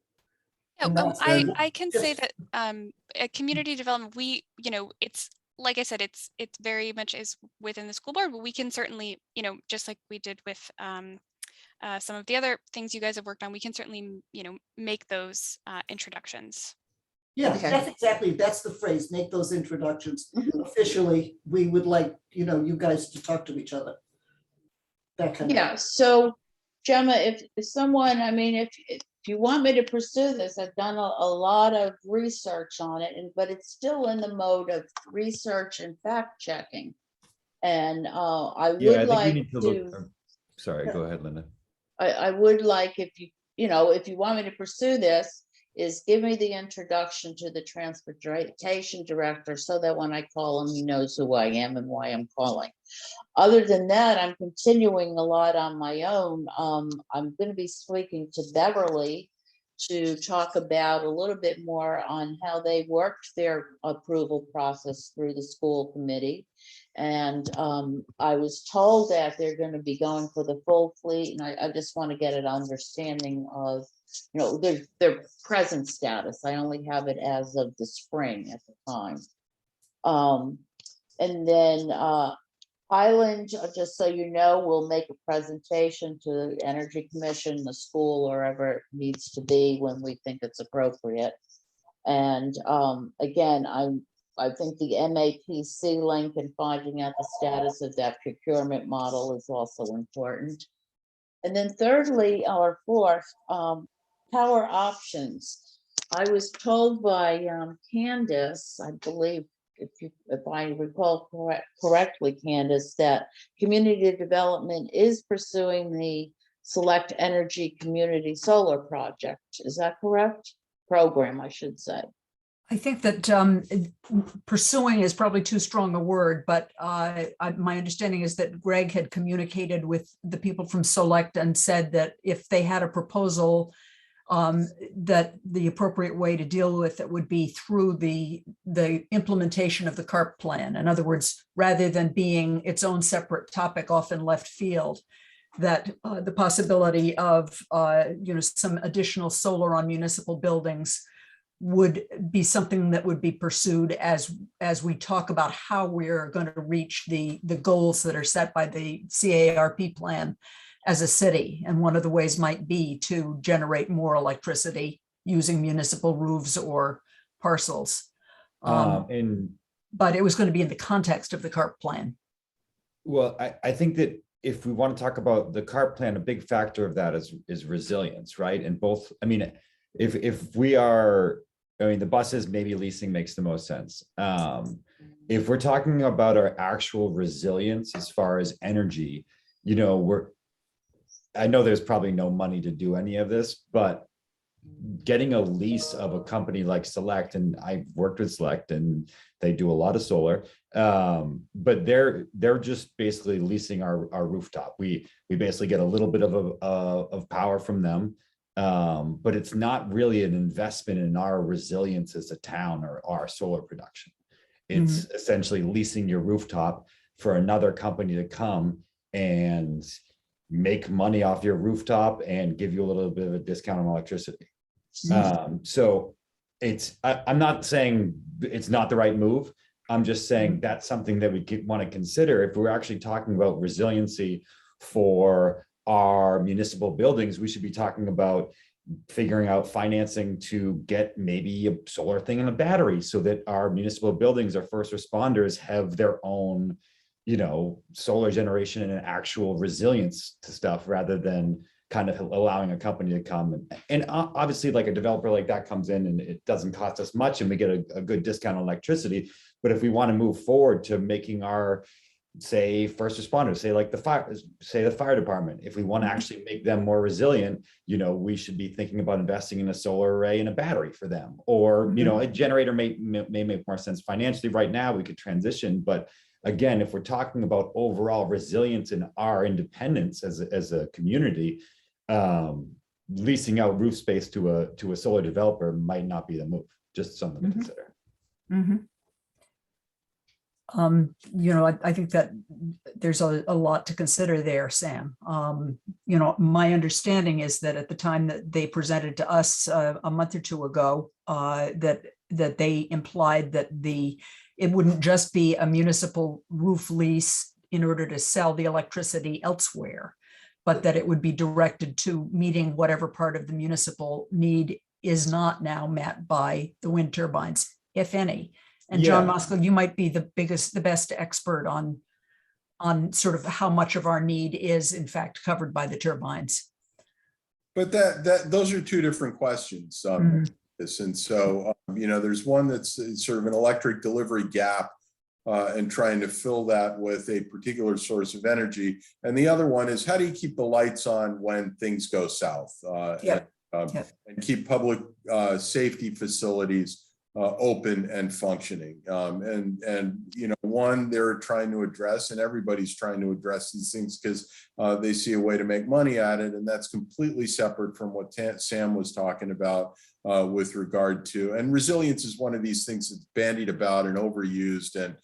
Yeah, And that's- I can say just- that at community development, we, it's like I said, it's very much is within the school board, but we can certainly, just like we did with some of the other things you guys have worked on, we can certainly, make those introductions. Yeah, Okay. that's the phrase, make those introductions. Mhm. Officially, we would like, you guys to talk to each other. That kind of. Yeah, so Gemma, if someone, I mean, if you want me to pursue this, I've done a lot of research on it, but it's still in the mode of research and fact checking. And I Yeah, I would think we like need to to, look. Sorry, go ahead, Linda. I would like if if you want me to pursue this, is give me the introduction to the transportation director so that when I call him, he knows who I am and why I'm calling. Other than that, I'm continuing a lot on my own. I'm going to be speaking to Beverly to talk about a little bit more on how they worked their approval process through the school committee. And I was told that they're going to be going for the full fleet, and I just want to get an understanding of, their present status. I only have it as of the spring at the time. And then Highland, just so you know, will make a presentation to the Energy Commission, the school, or wherever it needs to be when we think it's appropriate. And again, I think the MAPC link and finding out the status of that procurement model is also important. And then thirdly, or fourth, power options. I was told by Candace, I believe, if I recall correctly, Candace, that community development is pursuing the Select Energy Community Solar Project. Is that correct? Program, I should say. I think that pursuing is probably too strong a word, but my understanding is that Greg had communicated with the people from Select and said that if they had a proposal, that the appropriate way to deal with it would be through the implementation of the CARP plan. In other words, rather than being its own separate topic off in left field, that the possibility of some additional solar on municipal buildings would be something that would be pursued as we talk about how we're going to reach the goals that are set by the CARP plan as a city. And one of the ways might be to generate more electricity using municipal roofs or parcels. And But it was going to be in the context of the CARP plan. well, I think that if we want to talk about the CARP plan, a big factor of that is resilience, right? And both, I mean, if we are, the buses, maybe leasing makes the most sense. If we're talking about our actual resilience as far as energy, I know there's probably no money to do any of this, but getting a lease of a company like Select, and I've worked with Select and they do a lot of solar, but they're just basically leasing our rooftop. We basically get a little bit of power from them, but it's not really an investment in our resilience as a town or our solar production. It's essentially leasing your rooftop for another company to come and make money off your rooftop and give you a little bit of a discount on electricity. So I'm not saying it's not the right move. I'm just saying that's something that we want to consider if we're actually talking about resiliency for our municipal buildings. We should be talking about figuring out financing to get maybe a solar thing and a battery so that our municipal buildings, our first responders, have their own solar generation and an actual resilience to stuff, rather than kind of allowing a company to come and obviously like a developer like that comes in and it doesn't cost us much and we get a good discount on electricity. But if we want to move forward to making our, say, first responders, the fire department, if we want to actually make them more resilient, we should be thinking about investing in a solar array and a battery for them. Or, a generator may make more sense financially. Right now we could transition, but again, if we're talking about overall resilience in our independence as a community, leasing out roof space to a solar developer might not be the move, just something to Mhm. consider. Mhm. I think that there's a lot to consider there, Sam. My understanding is that at the time that they presented to us a month or two ago, that they implied that it wouldn't just be a municipal roof lease in order to sell the electricity elsewhere, but that it would be directed to meeting whatever part of the municipal need is not now met by the wind turbines, if any. And John Yeah. Moskowitz, you might be the best expert on sort of how much of our need is in fact covered by the turbines. But those are two different questions. Mhm. And so, there's one that's sort of an electric delivery gap and trying to fill that with a particular source of energy. And the other one is, how do you keep the lights on when things go south? Yep. And keep public safety facilities open and functioning. One they're trying to address, and everybody's trying to address these things because they see a way to make money at it. And that's completely separate from what Sam was talking about with regard to, and resilience is one of these things that's bandied about and overused and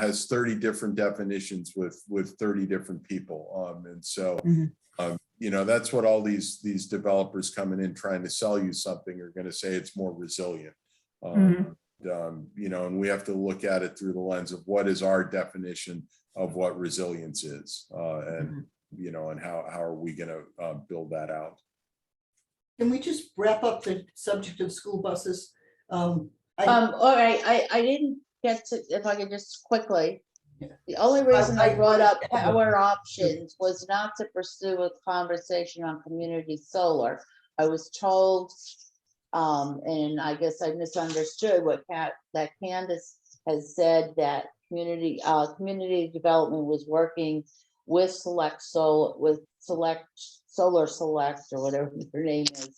has 30 different definitions with 30 different people. That's what all these developers coming in trying to sell you something are going to say it's more resilient. And we have to look at it through the lens of what is our definition of what resilience is, and how are we going to build that out? Can we just wrap up the subject of school buses? All right, I didn't get to, if I could just quickly. The only reason I brought up power options was not to pursue a conversation on community solar. I was told, and I guess I misunderstood that Candace has said, that community development was working with Select Solar Select, or whatever their name is.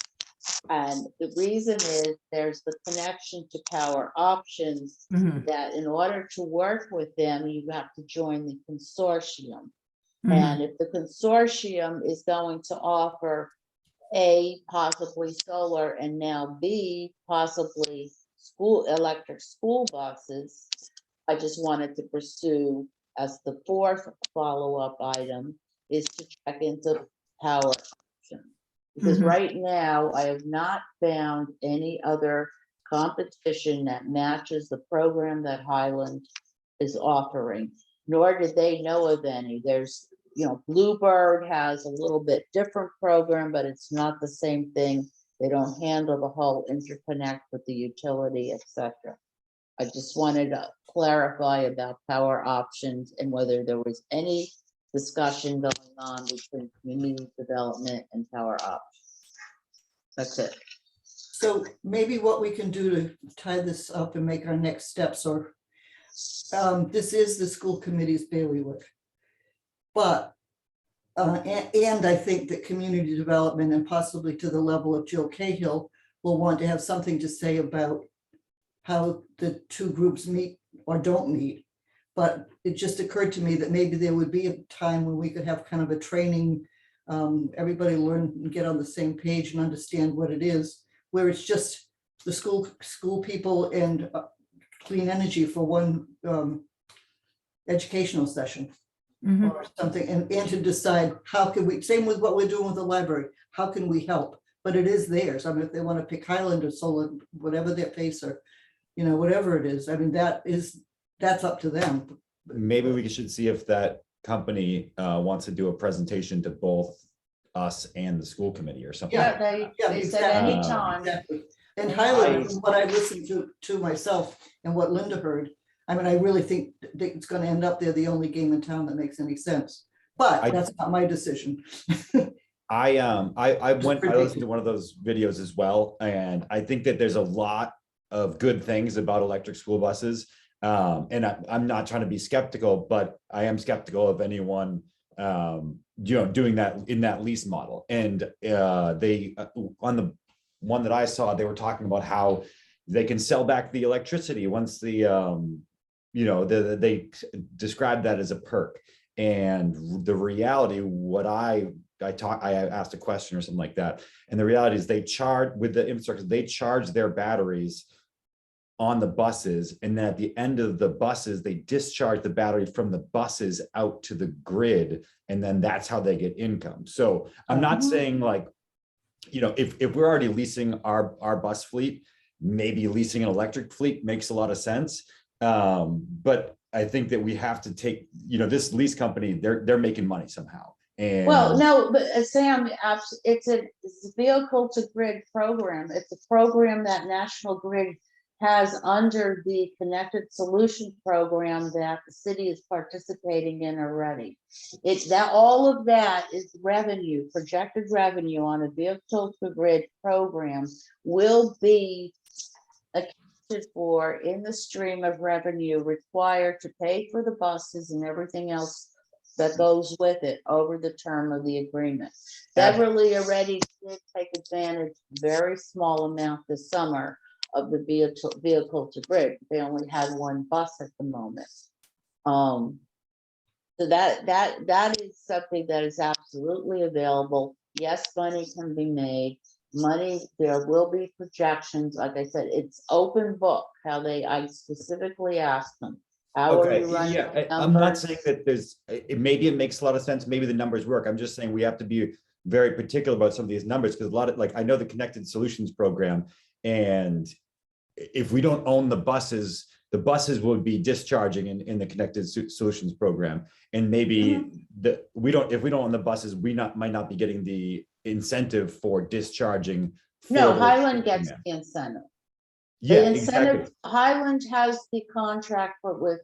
And the reason is there's the connection to power options, Mhm. that in order to work with them, you have to join the consortium. Mhm. And if the consortium is going to offer A, possibly solar, and now B, possibly electric school buses, I just wanted to pursue as the fourth follow-up item is to check into power options. Because Mhm. right now, I have not found any other competition that matches the program that Highland is offering, nor did they know of any. There's, Bluebird has a little bit different program, but it's not the same thing. They don't handle the whole interconnect with the utility, etc. I just wanted to clarify about power options and whether there was any discussion going on between community development and power options. That's it. So maybe what we can do to tie this up and make our next steps, or this is the school committee's bailiwick. But, and I think that community development, and possibly to the level of Jill Cahill, will want to have something to say about how the two groups meet or don't meet. But it just occurred to me that maybe there would be a time when we could have kind of a training, everybody learn and get on the same page and understand what it is, where it's just the school people and clean energy for one educational session Mhm. or something, and to decide how can we, same with what we're doing with the library, how can we help? But it is theirs. I mean, if they want to pick Highland or Solar, whatever their pacer, whatever it is, I mean, that's up to them. Maybe we should see if that company wants to do a presentation to both us and the school committee or something. Yeah, like Yeah, they said exactly. anytime. Exactly. And Highland, from what I listened to myself and what Linda heard, I mean, I really think that it's going to end up they're the only game in town that makes any sense. But that's not my decision. I listened to one of those videos as well, and I think that there's a lot of good things about electric school buses. And I'm not trying to be skeptical, but I am skeptical of anyone doing that in that lease model. And they on the one that I saw, they were talking about how they can sell back the electricity once they described that as a perk. And the reality, what I I asked a question or something like that. And the reality is they charge with the infrastructure, they charge their batteries on the buses. And then at the end of the buses, they discharge the battery from the buses out to the grid. And then that's how they get income. So I'm not Mhm. saying like, if we're already leasing our bus fleet, maybe leasing an electric fleet makes a lot of sense. But I think that we have to take, this lease company, they're making money somehow. And Well, no, but Sam, it's a vehicle to grid program. It's a program that National Grid has under the Connected Solutions program that the city is participating in already. It's that all of that is revenue, projected revenue on a vehicle to grid program will be accounted for in the stream of revenue required to pay for the buses and everything else that goes with it over the term of the agreement. Beverly already did take advantage, very small amount this summer of the vehicle to grid. They only had one bus at the moment. So that is something that is absolutely available. Yes, money can be made. There will be projections. Like I said, it's open book, I specifically asked them. How are okay, you running yeah, the I'm not numbers? saying that maybe it makes a lot of sense. Maybe the numbers work. I'm just saying we have to be very particular about some of these numbers because a lot of I know the Connected Solutions program, and if we don't own the buses will be discharging in the Connected Solutions program. And maybe if we don't own the buses, might not be getting the incentive for discharging. No, for Highland those- gets the incentive. Yeah, The exactly. incentive, Highland has the contract with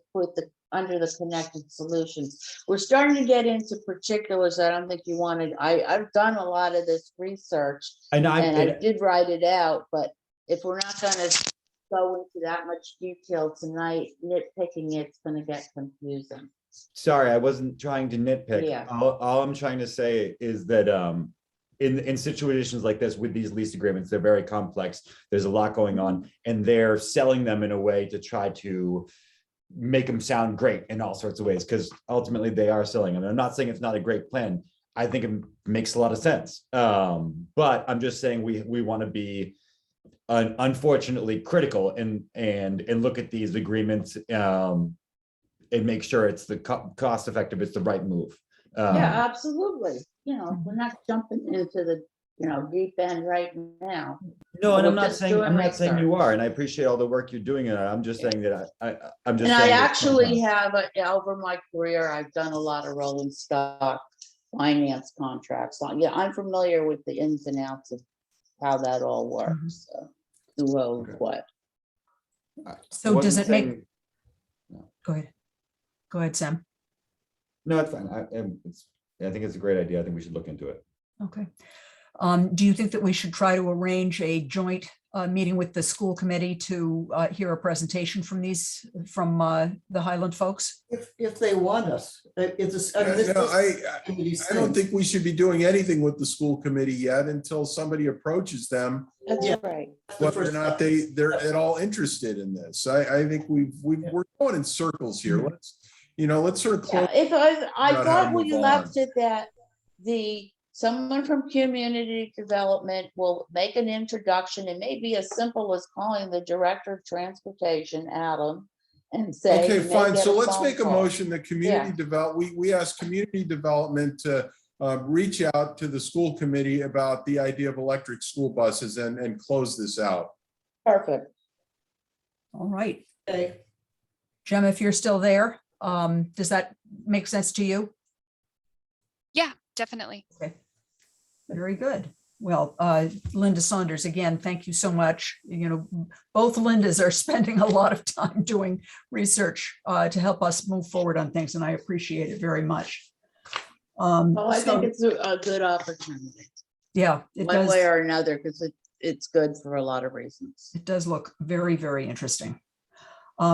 under the Connected Solutions. We're starting to get into particulars. I don't think you wanted, I've done a lot of this research And and I did write it out, but if we're not gonna go into that much detail tonight, nitpicking it's gonna get confusing. sorry, I wasn't trying to nitpick. Yeah. All I'm trying to say is that in situations like this with these lease agreements, they're very complex. There's a lot going on, and they're selling them in a way to try to make them sound great in all sorts of ways, because ultimately they are selling them. I'm not saying it's not a great plan. I think it makes a lot of sense. But I'm just saying we want to be unfortunately critical and look at these agreements and make sure it's the cost effective, it's the right move. Yeah, absolutely. We're not jumping into the, deep end right now. No, and We're I'm not just saying doing you research. are, and I appreciate all the work you're doing. And I'm just saying that I'm just. And I saying that actually sometimes- have, over my career, I've done a lot of rolling stock finance contracts. So, yeah, I'm familiar with the ins and outs of how that all works. So, who owes Okay. what? So does wasn't it make, saying- go ahead, Sam. No, it's fine. I think it's a great idea. I think we should look into it. Okay. Do you think that we should try to arrange a joint meeting with the school committee to hear a presentation from the Highland folks? If they want us, it's a. No, I don't think we should be doing anything with the school committee yet until somebody approaches them, That's Yeah. right. whether or not they're at all interested in this. I think we're going in circles here. Let's sort of Yeah, close. if I out how to thought we move left on. it that someone from community development will make an introduction. It may be as simple as calling the director of transportation, Adam, and say. Okay, you may fine. get So let's phone make a call. motion that community we ask community development to reach out to the school committee about the idea of electric school buses and close this out. Perfect. All right. Okay. Jem, if you're still there, does that make sense to you? Yeah, definitely. Okay. Very good. Well, Linda Saunders, again, thank you so much. Both Lindas are spending a lot of time doing research to help us move forward on things, and I appreciate it very much. Well, I so, think it's a good opportunity, yeah, it one does. way or another, because it's good for a lot of reasons. It does look very, very interesting.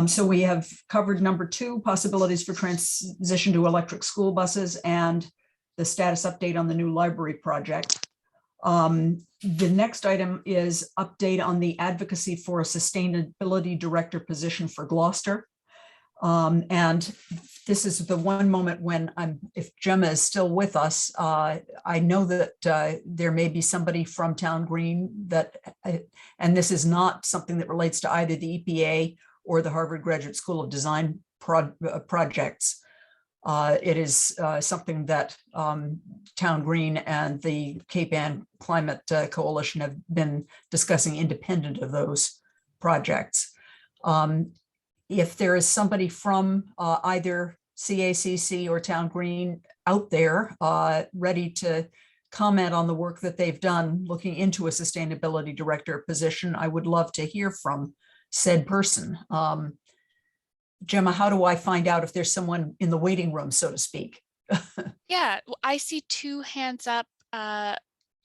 So we have covered number 2, possibilities for transition to electric school buses, and the status update on the new library project. The next item is update on the advocacy for a sustainability director position for Gloucester. And this is the one moment when if Gemma is still with us, I know that there may be somebody from Town Green and this is not something that relates to either the EPA or the Harvard Graduate School of Design projects. It is something that Town Green and the Cape Ann Climate Coalition have been discussing independent of those projects. If there is somebody from either CACC or Town Green out there ready to comment on the work that they've done looking into a sustainability director position, I would love to hear from said person. Gemma, how do I find out if there's someone in the waiting room, so to speak? Yeah, I see two hands up,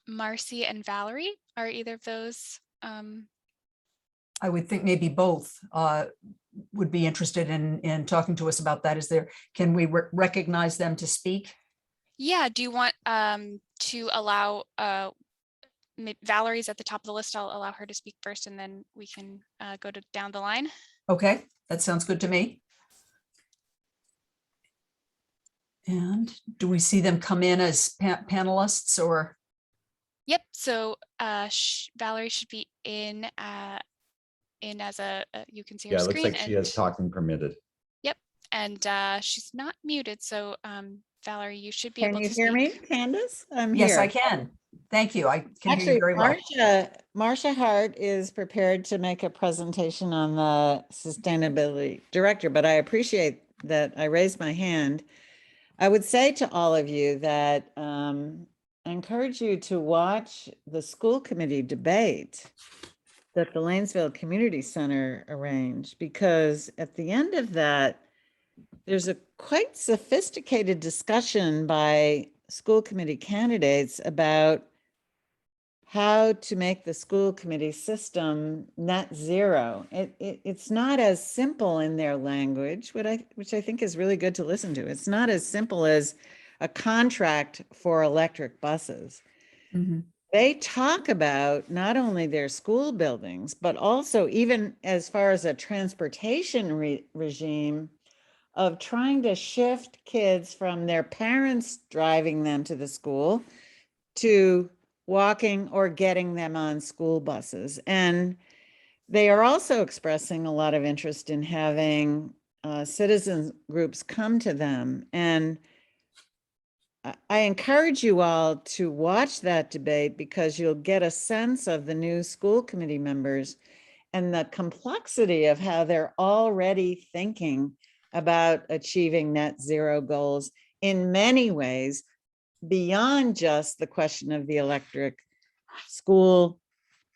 Marcy and Valerie. Are either of those? I would think maybe both would be interested in talking to us about that. Can we recognize them to speak? Yeah, do you want to allow Valerie's at the top of the list? I'll allow her to speak first and then we can go down the line. Okay, that sounds good to me. And do we see them come in as panelists or? Yep, so Valerie should be in as you can see her Yeah, it looks screen. like she has talking permitted. Yep, and she's not muted, so Valerie, you should be Can able you to hear me, speak. Candace? I'm Yes, here. I can. Thank you. I can hear you Actually, very well. Marcia Hart is prepared to make a presentation on the sustainability director, but I appreciate that I raised my hand. I would say to all of you that I encourage you to watch the school committee debate that the Lanesville Community Center arranged, because at the end of that, there's a quite sophisticated discussion by school committee candidates about how to make the school committee system net zero. It's not as simple in their language, which I think is really good to listen to. It's not as simple as a contract for electric buses. Mhm. They talk about not only their school buildings, but also even as far as a transportation regime of trying to shift kids from their parents driving them to the school to walking or getting them on school buses. And they are also expressing a lot of interest in having citizen groups come to them. And I encourage you all to watch that debate because you'll get a sense of the new school committee members and the complexity of how they're already thinking about achieving net zero goals in many ways, beyond just the question of the electric school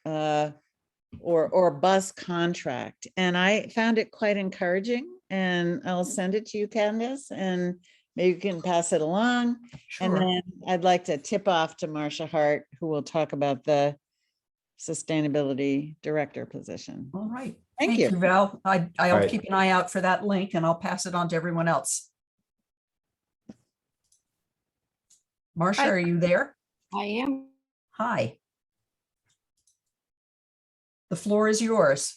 or bus contract. And I found it quite encouraging, and I'll send it to you, Candace, and maybe you can pass it along. And Sure. then I'd like to tip off to Marcia Hart, who will talk about the sustainability director position. All right. Thank you. Val. I'll right. keep an eye out for that link and I'll pass it on to everyone else. Marcia, Hi. are you there? I am. Hi. The floor is yours.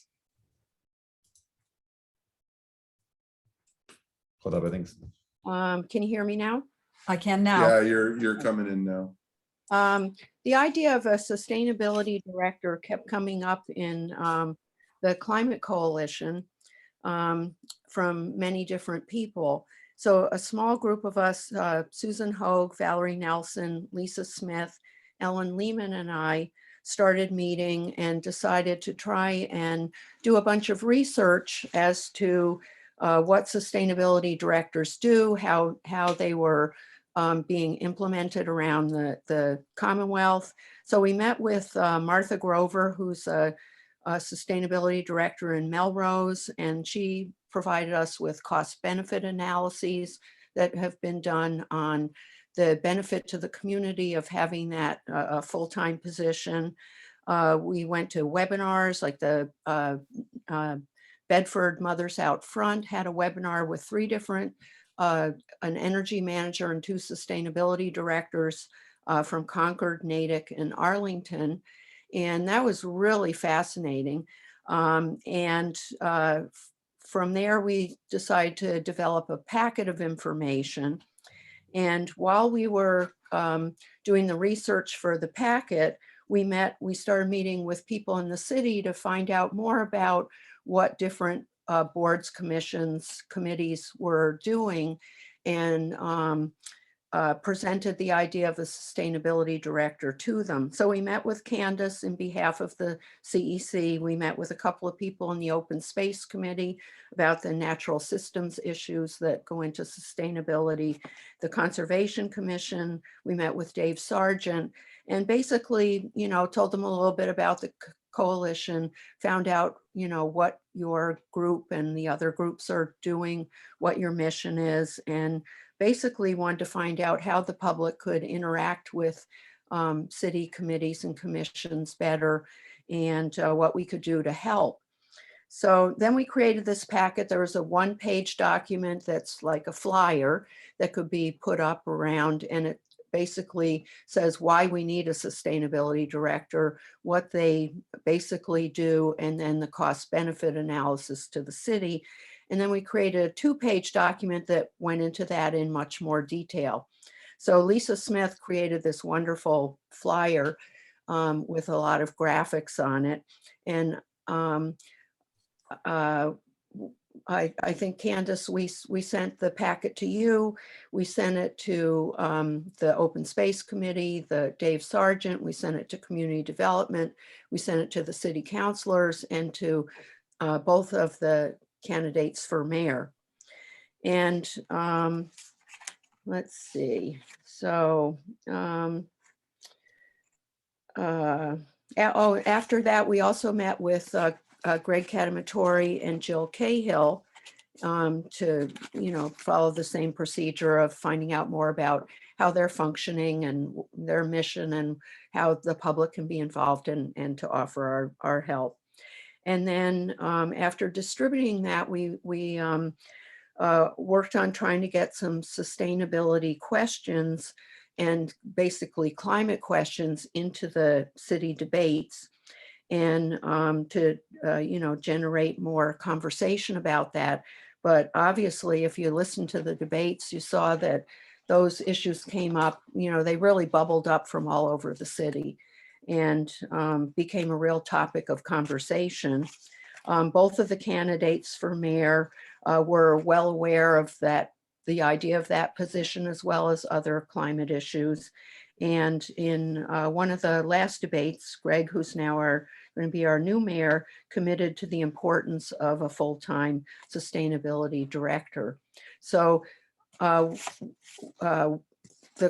Hold up, I think. Can you hear me now? I can now. Yeah, you're coming in now. The idea of a sustainability director kept coming up in the Climate Coalition from many different people. So a small group of us, Susan Hogue, Valerie Nelson, Lisa Smith, Ellen Lehman, and I started meeting and decided to try and do a bunch of research as to what sustainability directors do, how they were being implemented around the Commonwealth. So we met with Martha Grover, who's a sustainability director in Melrose, and she provided us with cost-benefit analyses that have been done on the benefit to the community of having that a full-time position. We went to webinars like the Bedford Mothers Out Front had a webinar with 3 different, an energy manager and 2 sustainability directors from Concord, Natick, and Arlington. And that was really fascinating. from there, we decided to develop a packet of information. And while we were doing the research for the packet, we started meeting with people in the city to find out more about what different boards, commissions, committees were doing, and presented the idea of a sustainability director to them. So we met with Candace in behalf of the CEC. We met with a couple of people in the Open Space Committee about the natural systems issues that go into sustainability. The Conservation Commission, we met with Dave Sargent, and basically, told them a little bit about the coalition, found out, what your group and the other groups are doing, what your mission is, and basically wanted to find out how the public could interact with city committees and commissions better, and what we could do to help. So then we created this packet. There was a one-page document that's like a flyer that could be put up around, and it basically says why we need a sustainability director, what they basically do, and then the cost benefit analysis to the city. And then we created a 2-page document that went into that in much more detail. So Lisa Smith created this wonderful flyer with a lot of graphics on it. And I think, Candace, we sent the packet to you. We sent it to the Open Space Committee, the Dave Sargent. We sent it to Community Development. We sent it to the city councilors and to both of the candidates for mayor. And let's see. So after that, we also met with Greg Catamatori and Jill Cahill to, follow the same procedure of finding out more about how they're functioning and their mission and how the public can be involved and to offer our help. And then after distributing that, we worked on trying to get some sustainability questions and basically climate questions into the city debates, and to generate more conversation about that. But obviously, if you listen to the debates, you saw that those issues came up, they really bubbled up from all over the city and became a real topic of conversation. Both of the candidates for mayor were well aware of that, the idea of that position, as well as other climate issues. And in one of the last debates, Greg, who's now going to be our new mayor, committed to the importance of a full-time sustainability director. So the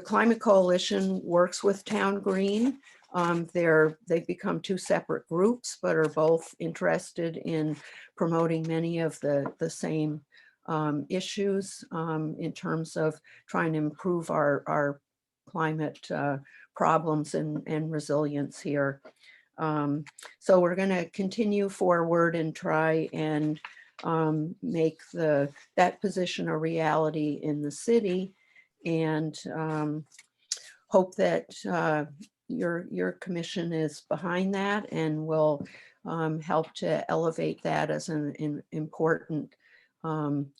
Climate Coalition works with Town Green. They've become 2 separate groups, but are both interested in promoting many of the same issues in terms of trying to improve our climate problems and resilience here. So we're going to continue forward and try and make that position a reality in the city, and hope that your commission is behind that and will help to elevate that as an important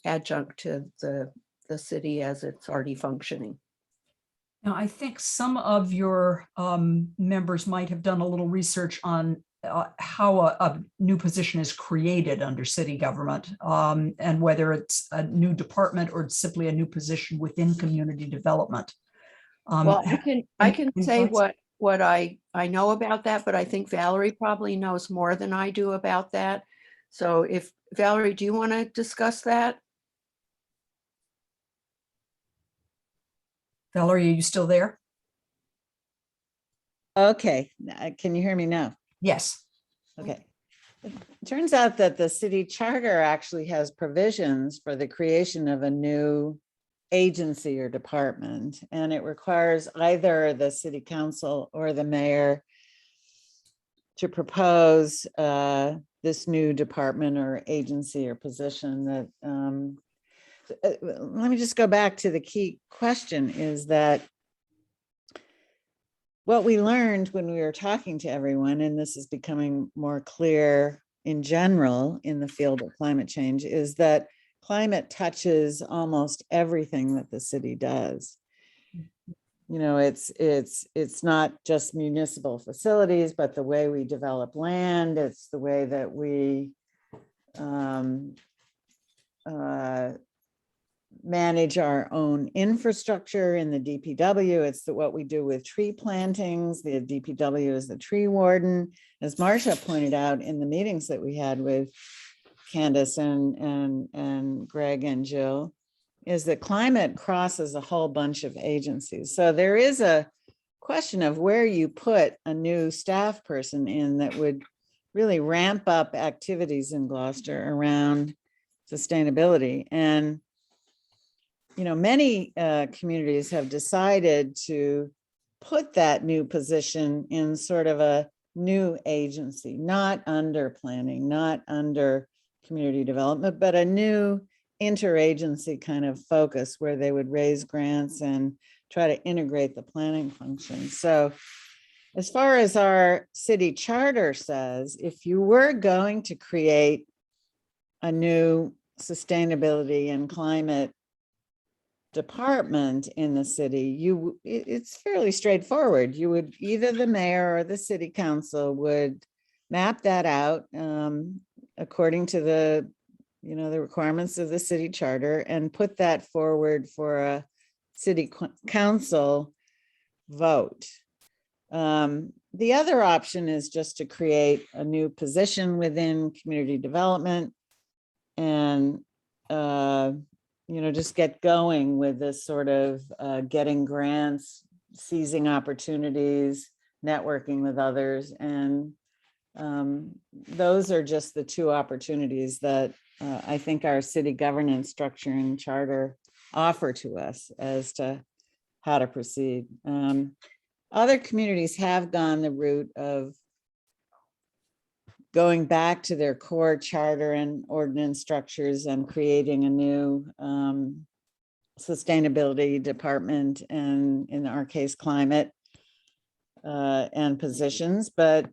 adjunct to the city as it's already functioning. Now, I think some of your members might have done a little research on how a new position is created under city government, and whether it's a new department or it's simply a new position within community development. Well, I can say thoughts? what I know about that, but I think Valerie probably knows more than I do about that. So if Valerie, do you want to discuss that? Valerie, are you still there? Okay, can you hear me now? Yes. Okay. It turns out that the city charter actually has provisions for the creation of a new agency or department, and it requires either the city council or the mayor to propose this new department or agency or position. That let me just go back to the key question, is that what we learned when we were talking to everyone, and this is becoming more clear in general in the field of climate change is that climate touches almost everything that the city does. You know, it's not just municipal facilities, but the way we develop land. It's the way that we manage our own infrastructure in the DPW. It's what we do with tree plantings. The DPW is the tree warden. As Marcia pointed out in the meetings that we had with Candace and Greg and Jill, is that climate crosses a whole bunch of agencies. So there is a question of where you put a new staff person in that would really ramp up activities in Gloucester around sustainability. And you know, many communities have decided to put that new position in sort of a new agency, not under planning, not under community development, but a new interagency kind of focus where they would raise grants and try to integrate the planning function. So as far as our city charter says, if you were going to create a new sustainability and climate department in the city, it's fairly straightforward. You would, either the mayor or the city council would map that out according to the, you know, the requirements of the city charter and put that forward for a city council vote. The other option is just to create a new position within community development and you know, just get going with this sort of getting grants, seizing opportunities, networking with others. And those are just the two opportunities that I think our city governance structure and charter offer to us as to how to proceed. Other communities have gone the route of going back to their core charter and ordinance structures and creating a new sustainability department, and in our case, climate and positions. But,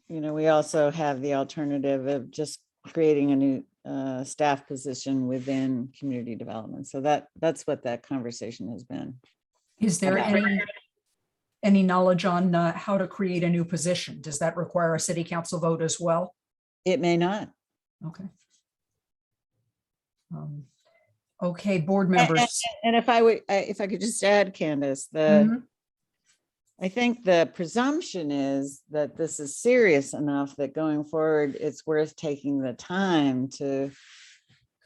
you know, we also have the alternative of just creating a new staff position within community development. So that's what that conversation has been. Is there any knowledge on how to create a new position? Does that require a city council vote as well? It may not. Okay. Okay, board members. And if I could just add, Candace, I think the presumption is that this is serious enough that going forward, it's worth taking the time to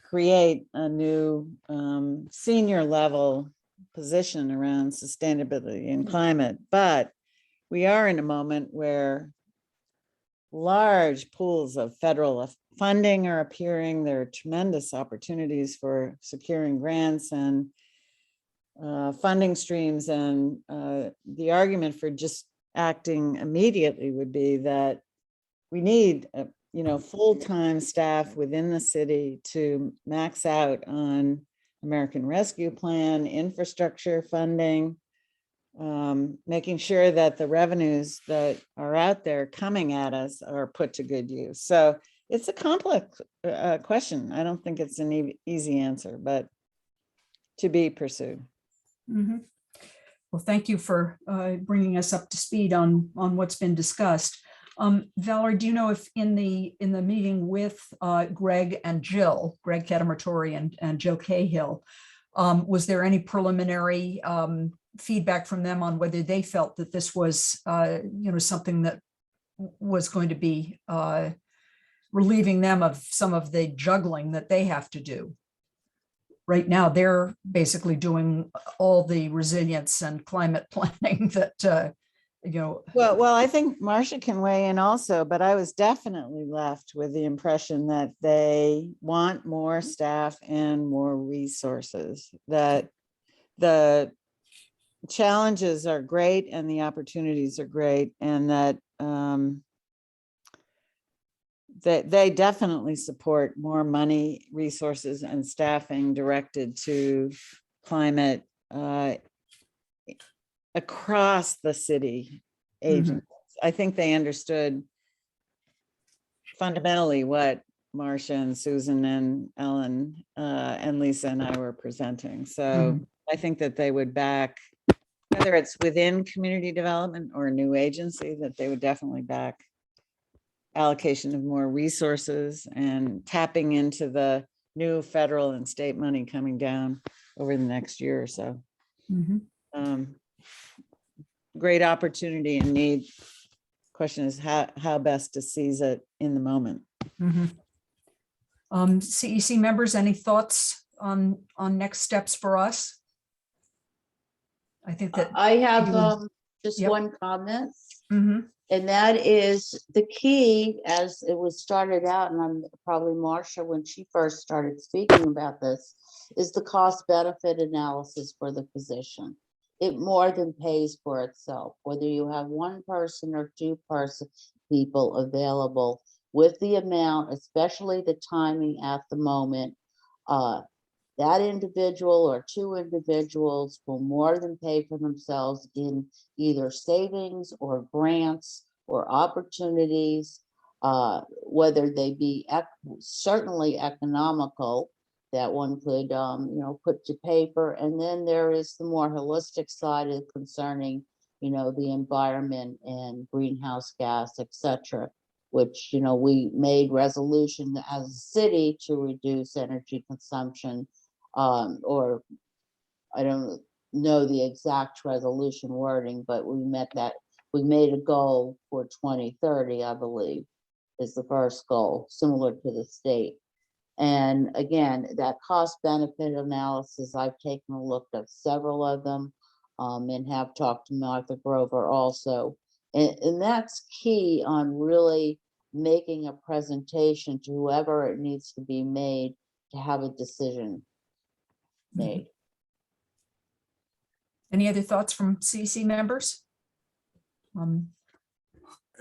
create a new senior level position around sustainability and climate. But we are in a moment where large pools of federal funding are appearing. There are tremendous opportunities for securing grants and funding streams. And the argument for just acting immediately would be that we need you know, full-time staff within the city to max out on American Rescue Plan, infrastructure funding, making sure that the revenues that are out there coming at us are put to good use. So it's a complex question. I don't think it's an easy answer, but to be pursued. Mm-hmm. Well, thank you for bringing us up to speed on what's been discussed. Valerie, do you know if in the meeting with Greg and Jill, Greg Ketamatori and Joe Cahill, was there any preliminary feedback from them on whether they felt that this was you know, something that was going to be relieving them of some of the juggling that they have to do? Right now, they're basically doing all the resilience and climate planning that you know. Well, I think Marcia can weigh in also, but I was definitely left with the impression that they want more staff and more resources, that the challenges are great and the opportunities are great, and that they definitely support more money, resources, and staffing directed to climate across the city agencies. I think they understood fundamentally what Marcia and Susan and Ellen and Lisa and I were presenting. So I think that they would back, whether it's within community development or a new agency, that they would definitely back allocation of more resources and tapping into the new federal and state money coming down over the next year or so. Great opportunity and need. Question is how best to seize it in the moment. CEC members, any thoughts on next steps for us? I think that. I have you- just Yep. one comment. Mhm. And that is the key, as it was started out, and I'm probably Marcia, when she first started speaking about this, is the cost benefit analysis for the position. It more than pays for itself, whether you have one person or two people available with the amount, especially the timing at the moment. That individual or two individuals will more than pay for themselves in either savings or grants or opportunities, whether they be certainly economical that one could, put to paper. And then there is the more holistic side of concerning, the environment and greenhouse gas, et cetera, which, we made resolution as a city to reduce energy consumption. Or I don't know the exact resolution wording, but we made a goal for 2030, I believe, is the first goal, similar to the state. And again, that cost benefit analysis, I've taken a look at several of them, and have talked to Martha Grover also. And that's key on really making a presentation to whoever it needs to be made to have a decision made. Any other thoughts from CEC members? I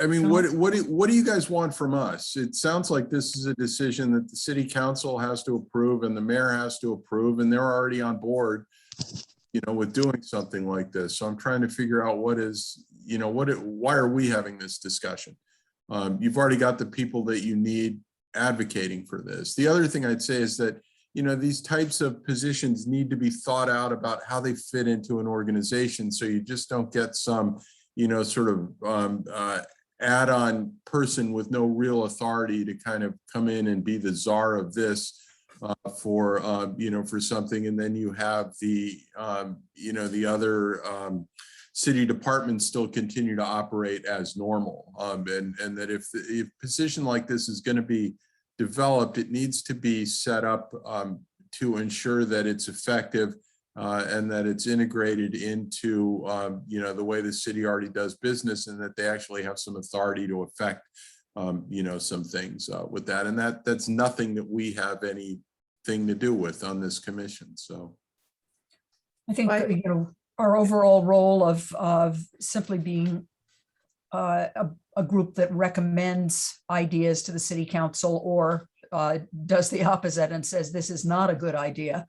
mean, So- what do you guys want from us? It sounds like this is a decision that the city council has to approve and the mayor has to approve, and they're already on board, with doing something like this. So I'm trying to figure out why are we having this discussion? You've already got the people that you need advocating for this. The other thing I'd say is that, these types of positions need to be thought out about how they fit into an organization. So you just don't get some, sort of add-on person with no real authority to kind of come in and be the czar of this for something. And then you have the other city departments still continue to operate as normal. And that if a position like this is going to be developed, it needs to be set up to ensure that it's effective and that it's integrated into the way the city already does business, and that they actually have some authority to affect some things with that. And that's nothing that we have anything to do with on this commission. So I think, Right. Our overall role of simply being a group that recommends ideas to the city council or does the opposite and says this is not a good idea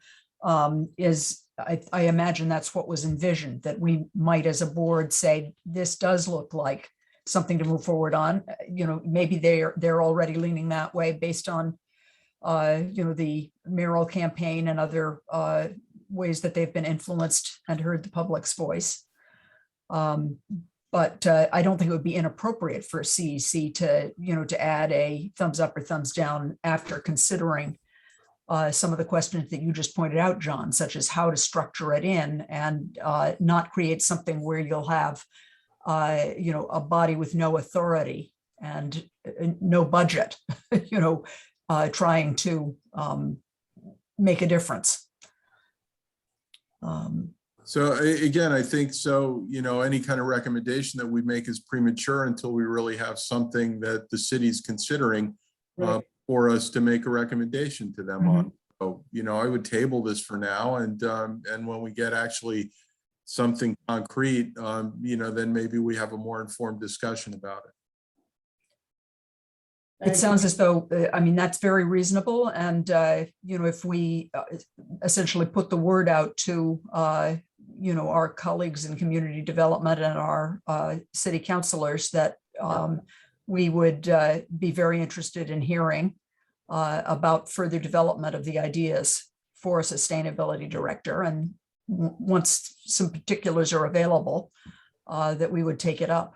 is, I imagine that's what was envisioned, that we might as a board say, this does look like something to move forward on. Maybe they're already leaning that way based on the mayoral campaign and other ways that they've been influenced and heard the public's voice. But I don't think it would be inappropriate for CEC to add a thumbs up or thumbs down after considering some of the questions that you just pointed out, John, such as how to structure it in and not create something where you'll have a body with no authority and no budget, trying to make a difference. So again, I think so, any kind of recommendation that we make is premature until we really have something that the city's considering for us to make a recommendation to them on. So, I would table this for now, and when we get actually something concrete, then maybe we have a more informed discussion about it. It sounds as though, that's very reasonable. And, if we essentially put the word out to, our colleagues in community development and our city councilors that we would be very interested in hearing about further development of the ideas for a sustainability director. And once some particulars are available, that we would take it up.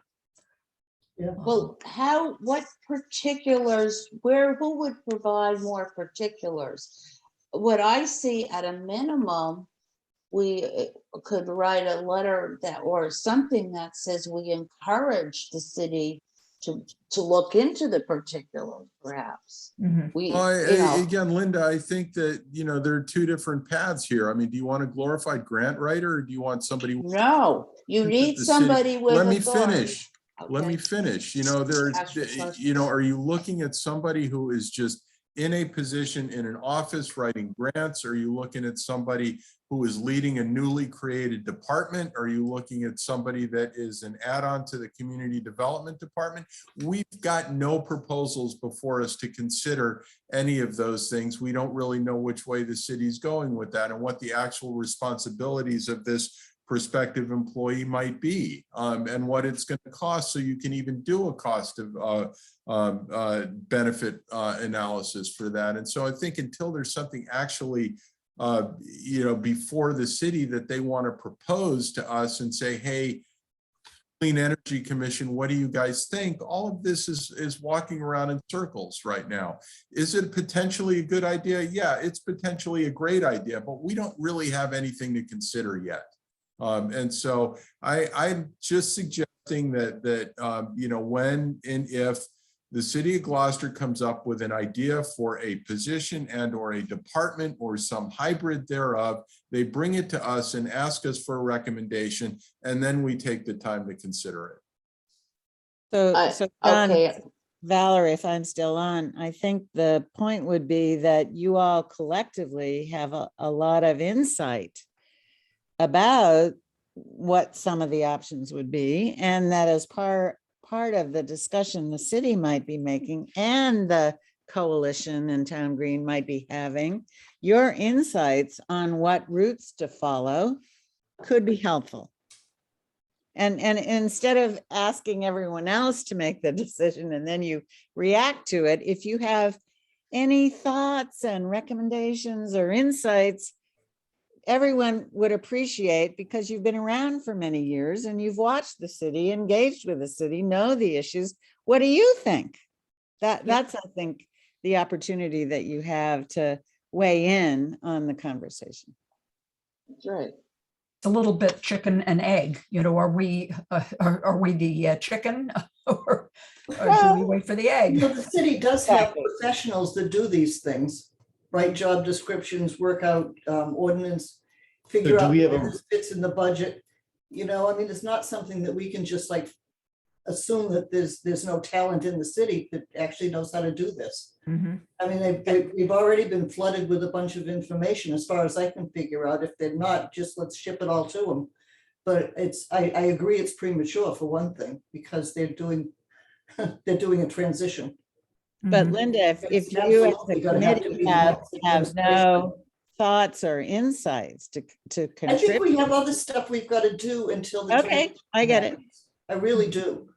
Yeah. Well, what particulars, who would provide more particulars? What I see at a minimum, we could write a letter that, or something that says we encourage the city to look into the particulars, perhaps. Mhm. We, Well, you know, again, Linda, I think that, there are two different paths here. I mean, do you want a glorified grant writer or do you want somebody? no, you The need city- somebody with Let me authority. finish. Let me Okay. finish. There's, Ask your question. are you looking at somebody who is just in a position in an office writing grants? Are you looking at somebody who is leading a newly created department? Are you looking at somebody that is an add-on to the community development department? We've got no proposals before us to consider any of those things. We don't really know which way the city's going with that and what the actual responsibilities of this prospective employee might be, and what it's going to cost, so you can even do a cost of benefit analysis for that. And so I think until there's something actually before the city that they want to propose to us and say, hey, Clean Energy Commission, what do you guys think? All of this is walking around in circles right now. Is it potentially a good idea? Yeah, it's potentially a great idea, but we don't really have anything to consider yet. And so I'm just suggesting that when and if the city of Gloucester comes up with an idea for a position and or a department or some hybrid thereof, they bring it to us and ask us for a recommendation, and then we take the time to consider it. So John, Okay, Valerie, if I'm still on, I think the point would be that you all collectively have a lot of insight about what some of the options would be, and that as part of the discussion the city might be making and the coalition and Town Green might be having, your insights on what routes to follow could be helpful. And instead of asking everyone else to make the decision and then you react to it, if you have any thoughts and recommendations or insights, everyone would appreciate, because you've been around for many years and you've watched the city, engaged with the city, know the issues. What do you think? That's, I think, the opportunity that you have to weigh in on the conversation. that's right. It's a little bit chicken and egg. Are we the chicken or do we wait for the egg? The city does have Exactly. professionals that do these things, write job descriptions, work out ordinance, figure do out we have where a- this fits in the budget. It's not something that we can just like assume that there's no talent in the city that actually knows how to do this. Mhm. We've already been flooded with a bunch of information as far as I can figure out. If they're not, just let's ship it all to them. But I agree it's premature for one thing, because they're doing a transition. But Mhm. Linda, if It's you as absolutely the gonna have to committee be the have next no administration. thoughts or insights to I think contribute. we have other stuff we've got to do until the. Okay, transition I get it. happens. I really do.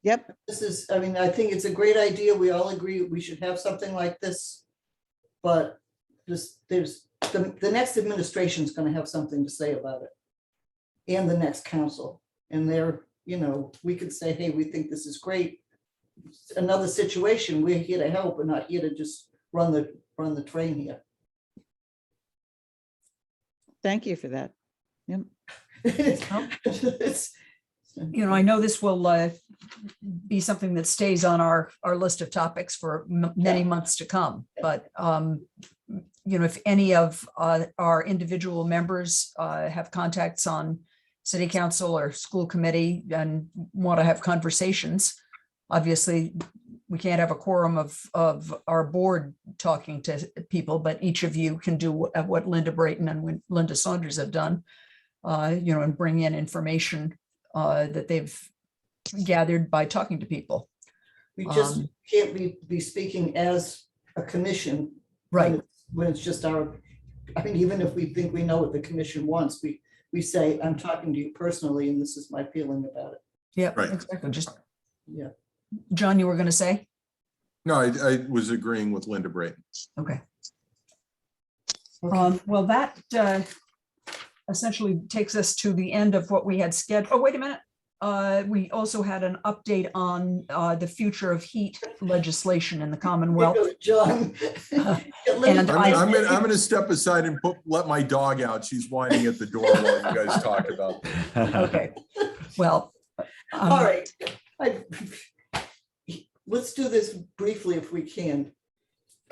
Yep. I think it's a great idea. We all agree we should have something like this. But the next administration is going to have something to say about it. And the next council. And we could say, hey, we think this is great. It's another situation. We're here to help. We're not here to just run the train here. Thank you for that. Yep. It's- I know this will be something that stays on our list of topics for many months to come, but if any of our individual members have contacts on city council or school committee and want to have conversations, obviously we can't have a quorum of our board talking to people, but each of you can do what Linda Brayton and Linda Saunders have done, and bring in information that they've gathered by talking to people. We just can't be speaking as a commission. Right. When it's just even if we think we know what the commission wants, we say, I'm talking to you personally, and this is my feeling about it. Yeah, Right. exactly. Just Yeah. John, you were going to say? No, I was agreeing with Linda Brayton. Okay. Okay. Well, that essentially takes us to the end of what we had scheduled. Oh, wait a minute. We also had an update on the future of heat legislation in the Here Commonwealth. goes John. And I'm gonna step aside and let my dog out. She's whining at the door while you guys talk about this. Okay, well. All right. Let's do this briefly if we can.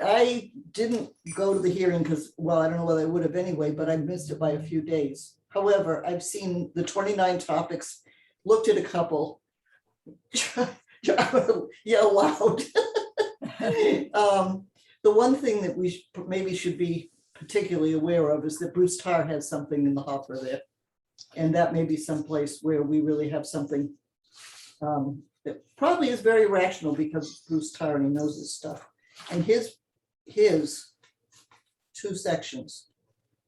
I didn't go to the hearing because, well, I don't know whether I would have anyway, but I missed it by a few days. However, I've seen the 29 topics, looked at a couple. Yell loud. The one thing that we maybe should be particularly aware of is that Bruce Tarr has something in the hopper there. And that may be someplace where we really have something that probably is very rational because Bruce Tarr, and he knows his stuff. And his two sections,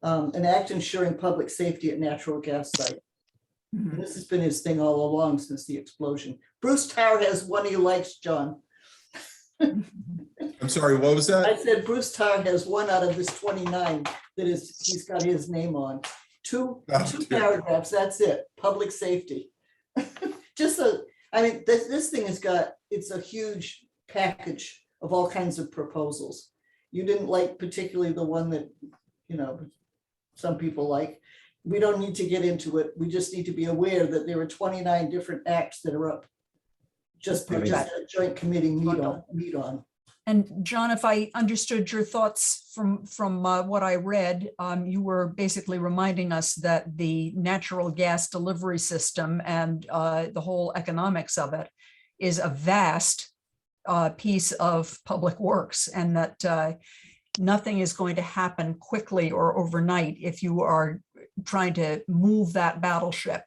an act ensuring public safety at natural gas site. Mhm. And this has been his thing all along since the explosion. Bruce Tarr has one he likes, John. I'm sorry, what was I that? said Bruce Tarr has one out of this 29 that is, he's got his name on. Two Oh, dear. paragraphs, that's it, public safety. Just I mean, this thing has got, it's a huge package of all kinds of proposals. You didn't like particularly the one that, some people like. We don't need to get into it. We just need to be aware that there are 29 different acts that are up. Just Right. a joint committee meet on. And John, if I understood your thoughts from what I read, you were basically reminding us that the natural gas delivery system and the whole economics of it is a vast piece of public works, and that nothing is going to happen quickly or overnight if you are trying to move that battleship.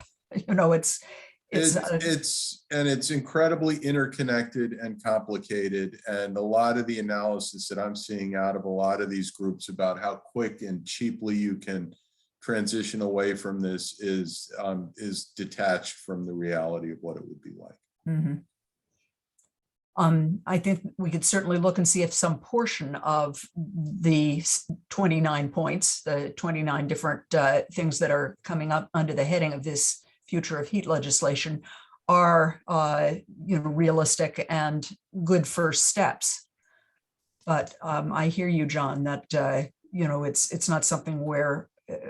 It's incredibly interconnected and complicated. And a lot of the analysis that I'm seeing out of a lot of these groups about how quick and cheaply you can transition away from this is detached from the reality of what it would be like. Mhm. I think we could certainly look and see if some portion of the 29 points, the 29 different things that are coming up under the heading of this future of heat legislation are realistic and good first steps. But I hear you, John, that it's not something where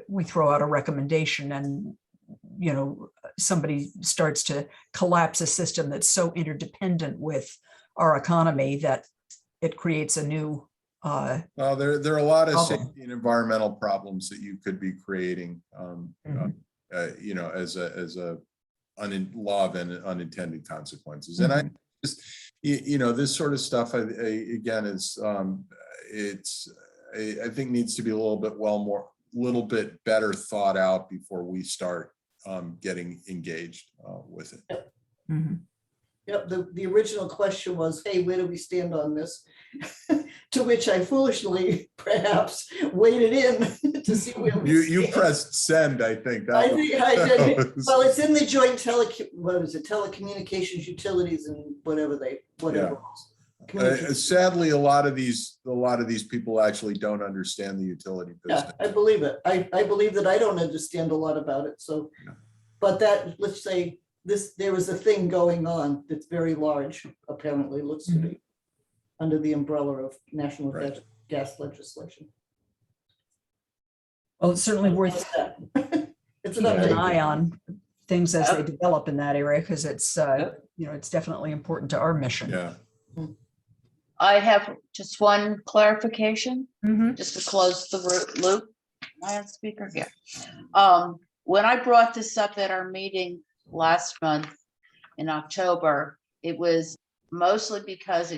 we throw out a recommendation and somebody starts to collapse a system that's so interdependent with our economy that it creates a new Well, there are a lot of problem. safety and environmental problems that you could be creating, Mhm. as a law of unintended consequences. And I just, this sort of stuff, again, is I think needs to be a little bit better thought out before we start getting engaged with it. Mhm. Yep, the original question was, hey, where do we stand on this? To which I foolishly perhaps waded in to see where we You stand. pressed send, I think. I That think I did. was- Well, it's in the joint telecommunications utilities and whatever. Sadly, a lot of these people actually don't understand the utility Yeah, business. I believe it. I believe that I don't understand a lot about it, so. Yeah. But let's say there is a thing going on that's very large, apparently, looks to be, under the umbrella of national Right. gas legislation. Well, it's certainly worth It's an keeping an update. eye on things as they develop in that area, because it's definitely important to our mission. Yeah. I have just one clarification, Mhm. just to close the loop. Am I on speaker here? When I brought this up at our meeting last month in October, it was mostly because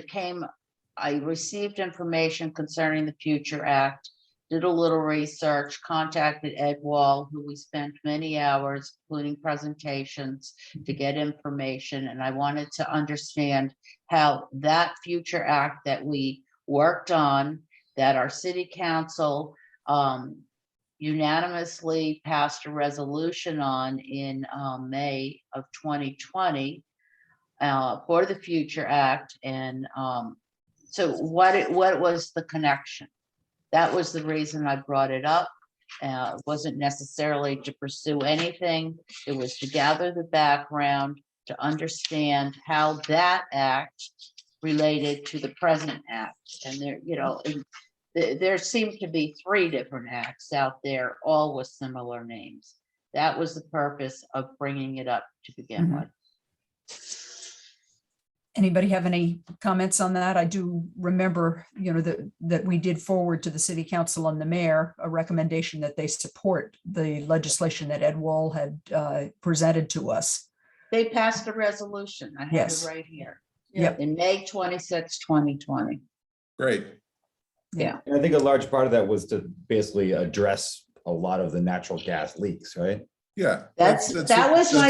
I received information concerning the Future Act, did a little research, contacted Ed Wall, who we spent many hours, including presentations, to get information. And I wanted to understand how that Future Act that we worked on, that our city council unanimously passed a resolution on in May of 2020, for the Future Act. And so what was the connection? That was the reason I brought it up. It wasn't necessarily to pursue anything. It was to gather the background, to understand how that act related to the present act. And there, you know, there seemed to be 3 different acts out there, all with similar names. That was the purpose of bringing it up to begin Mhm. with. Anybody have any comments on that? I do remember, that we did forward to the city council and the mayor a recommendation that they support the legislation that Ed Wall had presented to us. They passed a resolution. I have Yes. it right here. Yep. In May 26, 2020. Great. And I think a large part of that was to basically address a lot of the natural gas leaks, right? Yeah. That was my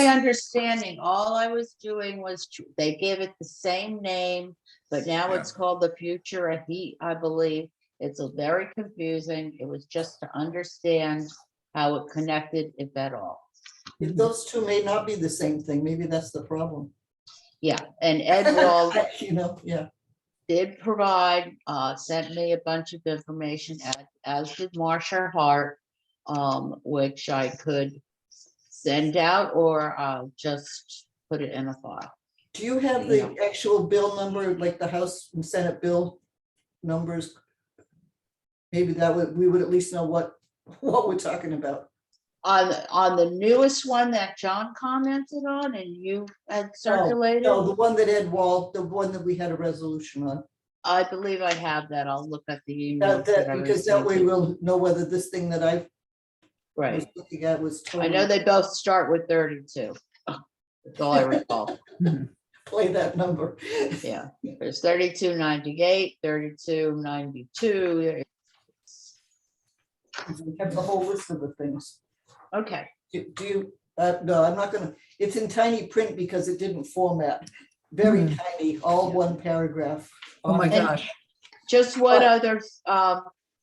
that's- understanding. All I was doing was they gave it the same name, but now Yeah. it's called the Future of Heat, I believe. It's a very confusing. It was just to understand how it connected, if at all. If those two may not be the same thing, maybe that's the problem. Yeah, and Ed Wall Yeah. did provide, sent me a bunch of information, as did Marsha Hart, which I could send out or just put it in a file. Do you have the actual bill number, like the House and Senate bill numbers? Maybe that would, we would at least know what we're talking about. On the newest one that John commented on and you had circulated, No, the one that Ed Wall, the one that we had a resolution on. I believe I have that. I'll look at the email. Because that way we'll know whether this thing that I was Right. looking at was I know totally, they both start with 32. That's all I recall. play that number. Yeah, there's 3298, 3292. We have the whole list of the things. Okay, Do you, no, I'm not gonna, it's in tiny print because it didn't format. Very Hmm. tiny, all one paragraph. Oh my And- gosh. just what What? others,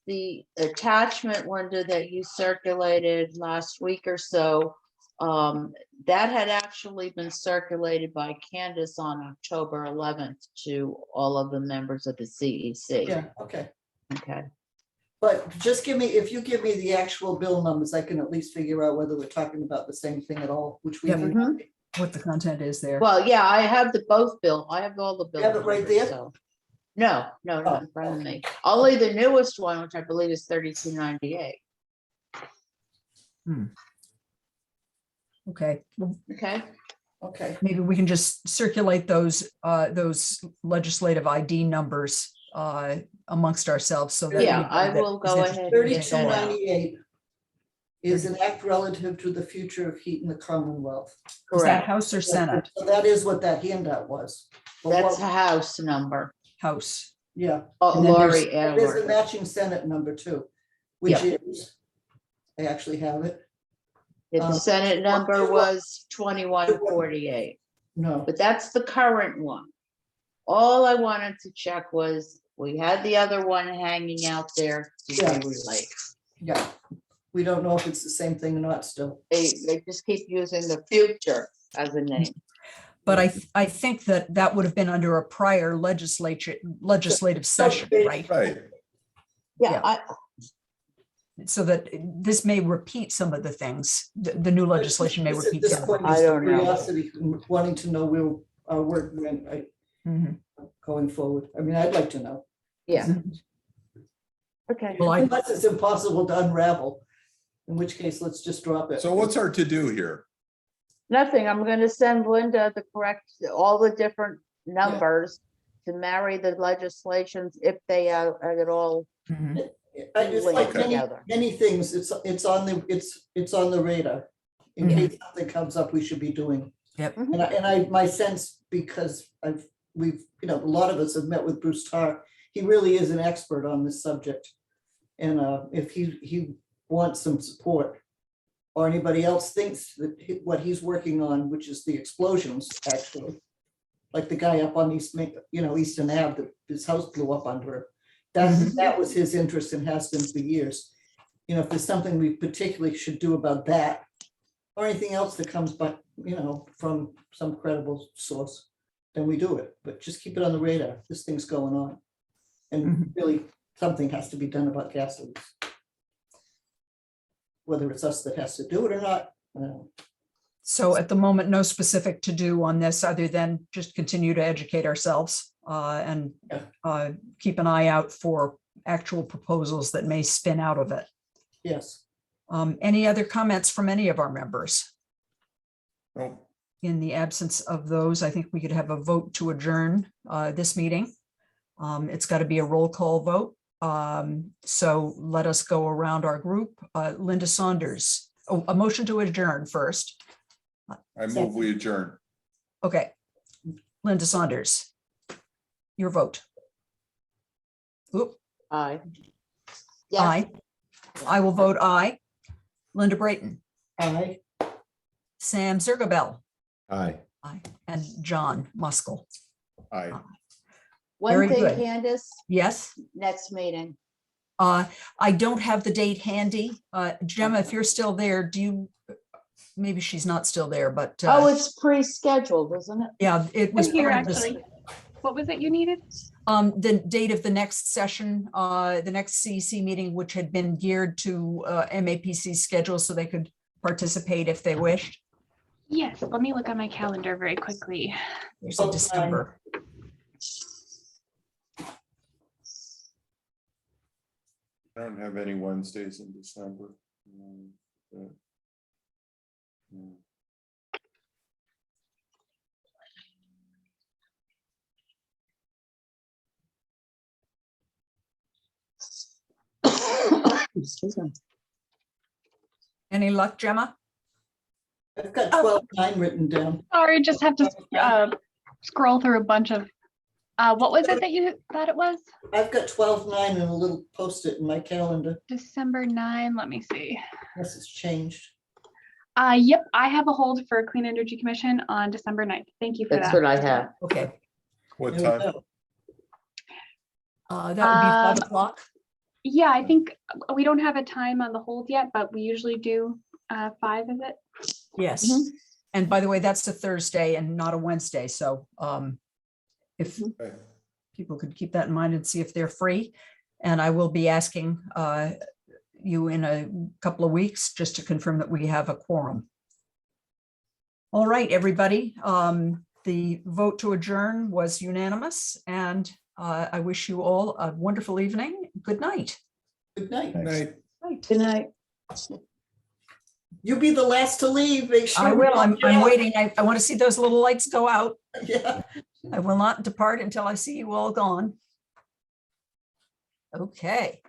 the attachment window that you circulated last week or so, that had actually been circulated by Candace on October 11th to all of the members of the CEC. Yeah, okay. Okay, But just give me, if you give me the actual bill numbers, I can at least figure out whether we're talking about the same thing at all, which we Yeah. may Mhm. not be. What the content is there. well, yeah, I have the both bill, I have all the bills. have it right there? No, not in front of me. Only the newest one, which I believe is 3298. Okay, well, Okay, Okay, maybe we can just circulate those legislative ID numbers amongst ourselves so that. yeah, I will go ahead. and get that out. 3298 is an act relative to the future of heat in the Commonwealth. Is that Correct, House or Senate? So that is what that handout was. But that's a what- house number. House. Yeah, Oh, And then there's- Lori there's a Edwards. matching Senate number too, which is, I actually have it. The Senate number was 2148, No, but that's the current one. All I wanted to check was, we had the other one hanging out there. Did they Yeah. relate? yeah, we don't know if it's the same thing or not still. They just keep using the future as a name. But I think that would have been under a prior legislative session, right? Right. Yeah, Yeah. So that this may repeat some of the things, the new legislation may This- repeat This some of point them. I is don't know. curiosity, wanting to know where our work went Mhm. going forward. I mean, I'd like to know. yeah. Okay. Well, Unless it's impossible to unravel, in which case, let's just drop it. So what's our to-do here? Nothing, I'm gonna send Linda the correct, all the different numbers to marry the legislations if they are at all Mhm. It's linked like many, together. many things, it's on the radar. In Mhm. case something comes up, we should be doing. Yep. Mhm. And I, my sense, because we've, a lot of us have met with Bruce Tarr, he really is an expert on this subject. And if he wants some support, or anybody else thinks that what he's working on, which is the explosions, actually, like the guy up on Eastern Ave, that his house blew up under him. That was his interest and has been for years. If there's something we particularly should do about that, or anything else that comes from some credible source. then we do it, but just keep it on the radar. This thing's going on. And really, something has to be done about gas leaks. Whether it's us that has to do it or not, I don't know. So at the moment, no specific to do on this other than just continue to educate ourselves and keep an eye out for actual proposals that may spin out of it. Yes. Any other comments from any of our members? Oh, In the absence of those, I think we could have a vote to adjourn this meeting. It's got to be a roll call vote. So let us go around our group. Linda Saunders, oh, a motion to adjourn first. I move we adjourn. Okay. Linda Saunders, your vote. Oop, Aye. Yes, aye. I will vote aye. Linda Brayton, Aye. Sam Zergabel, Aye. aye, and John Muskell. Aye. one very thing, good. Candace, Yes. next meeting. I don't have the date handy. Gemma, if you're still there, do you, maybe she's not still there, but Oh, it's pre-scheduled, isn't it? yeah, it was I'm here, part of this. actually. What was it you needed? The date of the next session, the next CEC meeting, which had been geared to MAPC's schedule so they could participate if they wished. Yes, let me look on my calendar very quickly. There's a December. I don't have any Wednesdays in December. But- Mm. Excuse me. Any luck, Gemma? I've got 12-9 written down. Sorry, just have to scroll through a bunch of, what was it that you thought it was? I've got 12-9 and a little post-it in my calendar. December 9, let me see. Unless it's changed. Yep, I have a hold for Clean Energy Commission on December 9th. Thank you for That's that. what I have. Okay, What There we time? go. that would be 5 o'clock. Yeah, I think we don't have a time on the hold yet, but we usually do 5, is it? Yes. Mhm. And by the way, that's a Thursday and not a Wednesday. So if Okay. people could keep that in mind and see if they're free. And I will be asking you in a couple of weeks just to confirm that we have a quorum. All right, everybody. The vote to adjourn was unanimous, and I wish you all a wonderful evening. Good night. Good night. Thanks. Night. Right. Good night. You be the last to leave. Make I sure will. I'm Yeah. waiting. I want to see those little lights go out. Yeah. I will not depart until I see you all gone. Okay.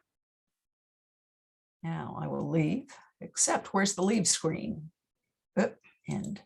Now I will leave, except where's the leave screen? And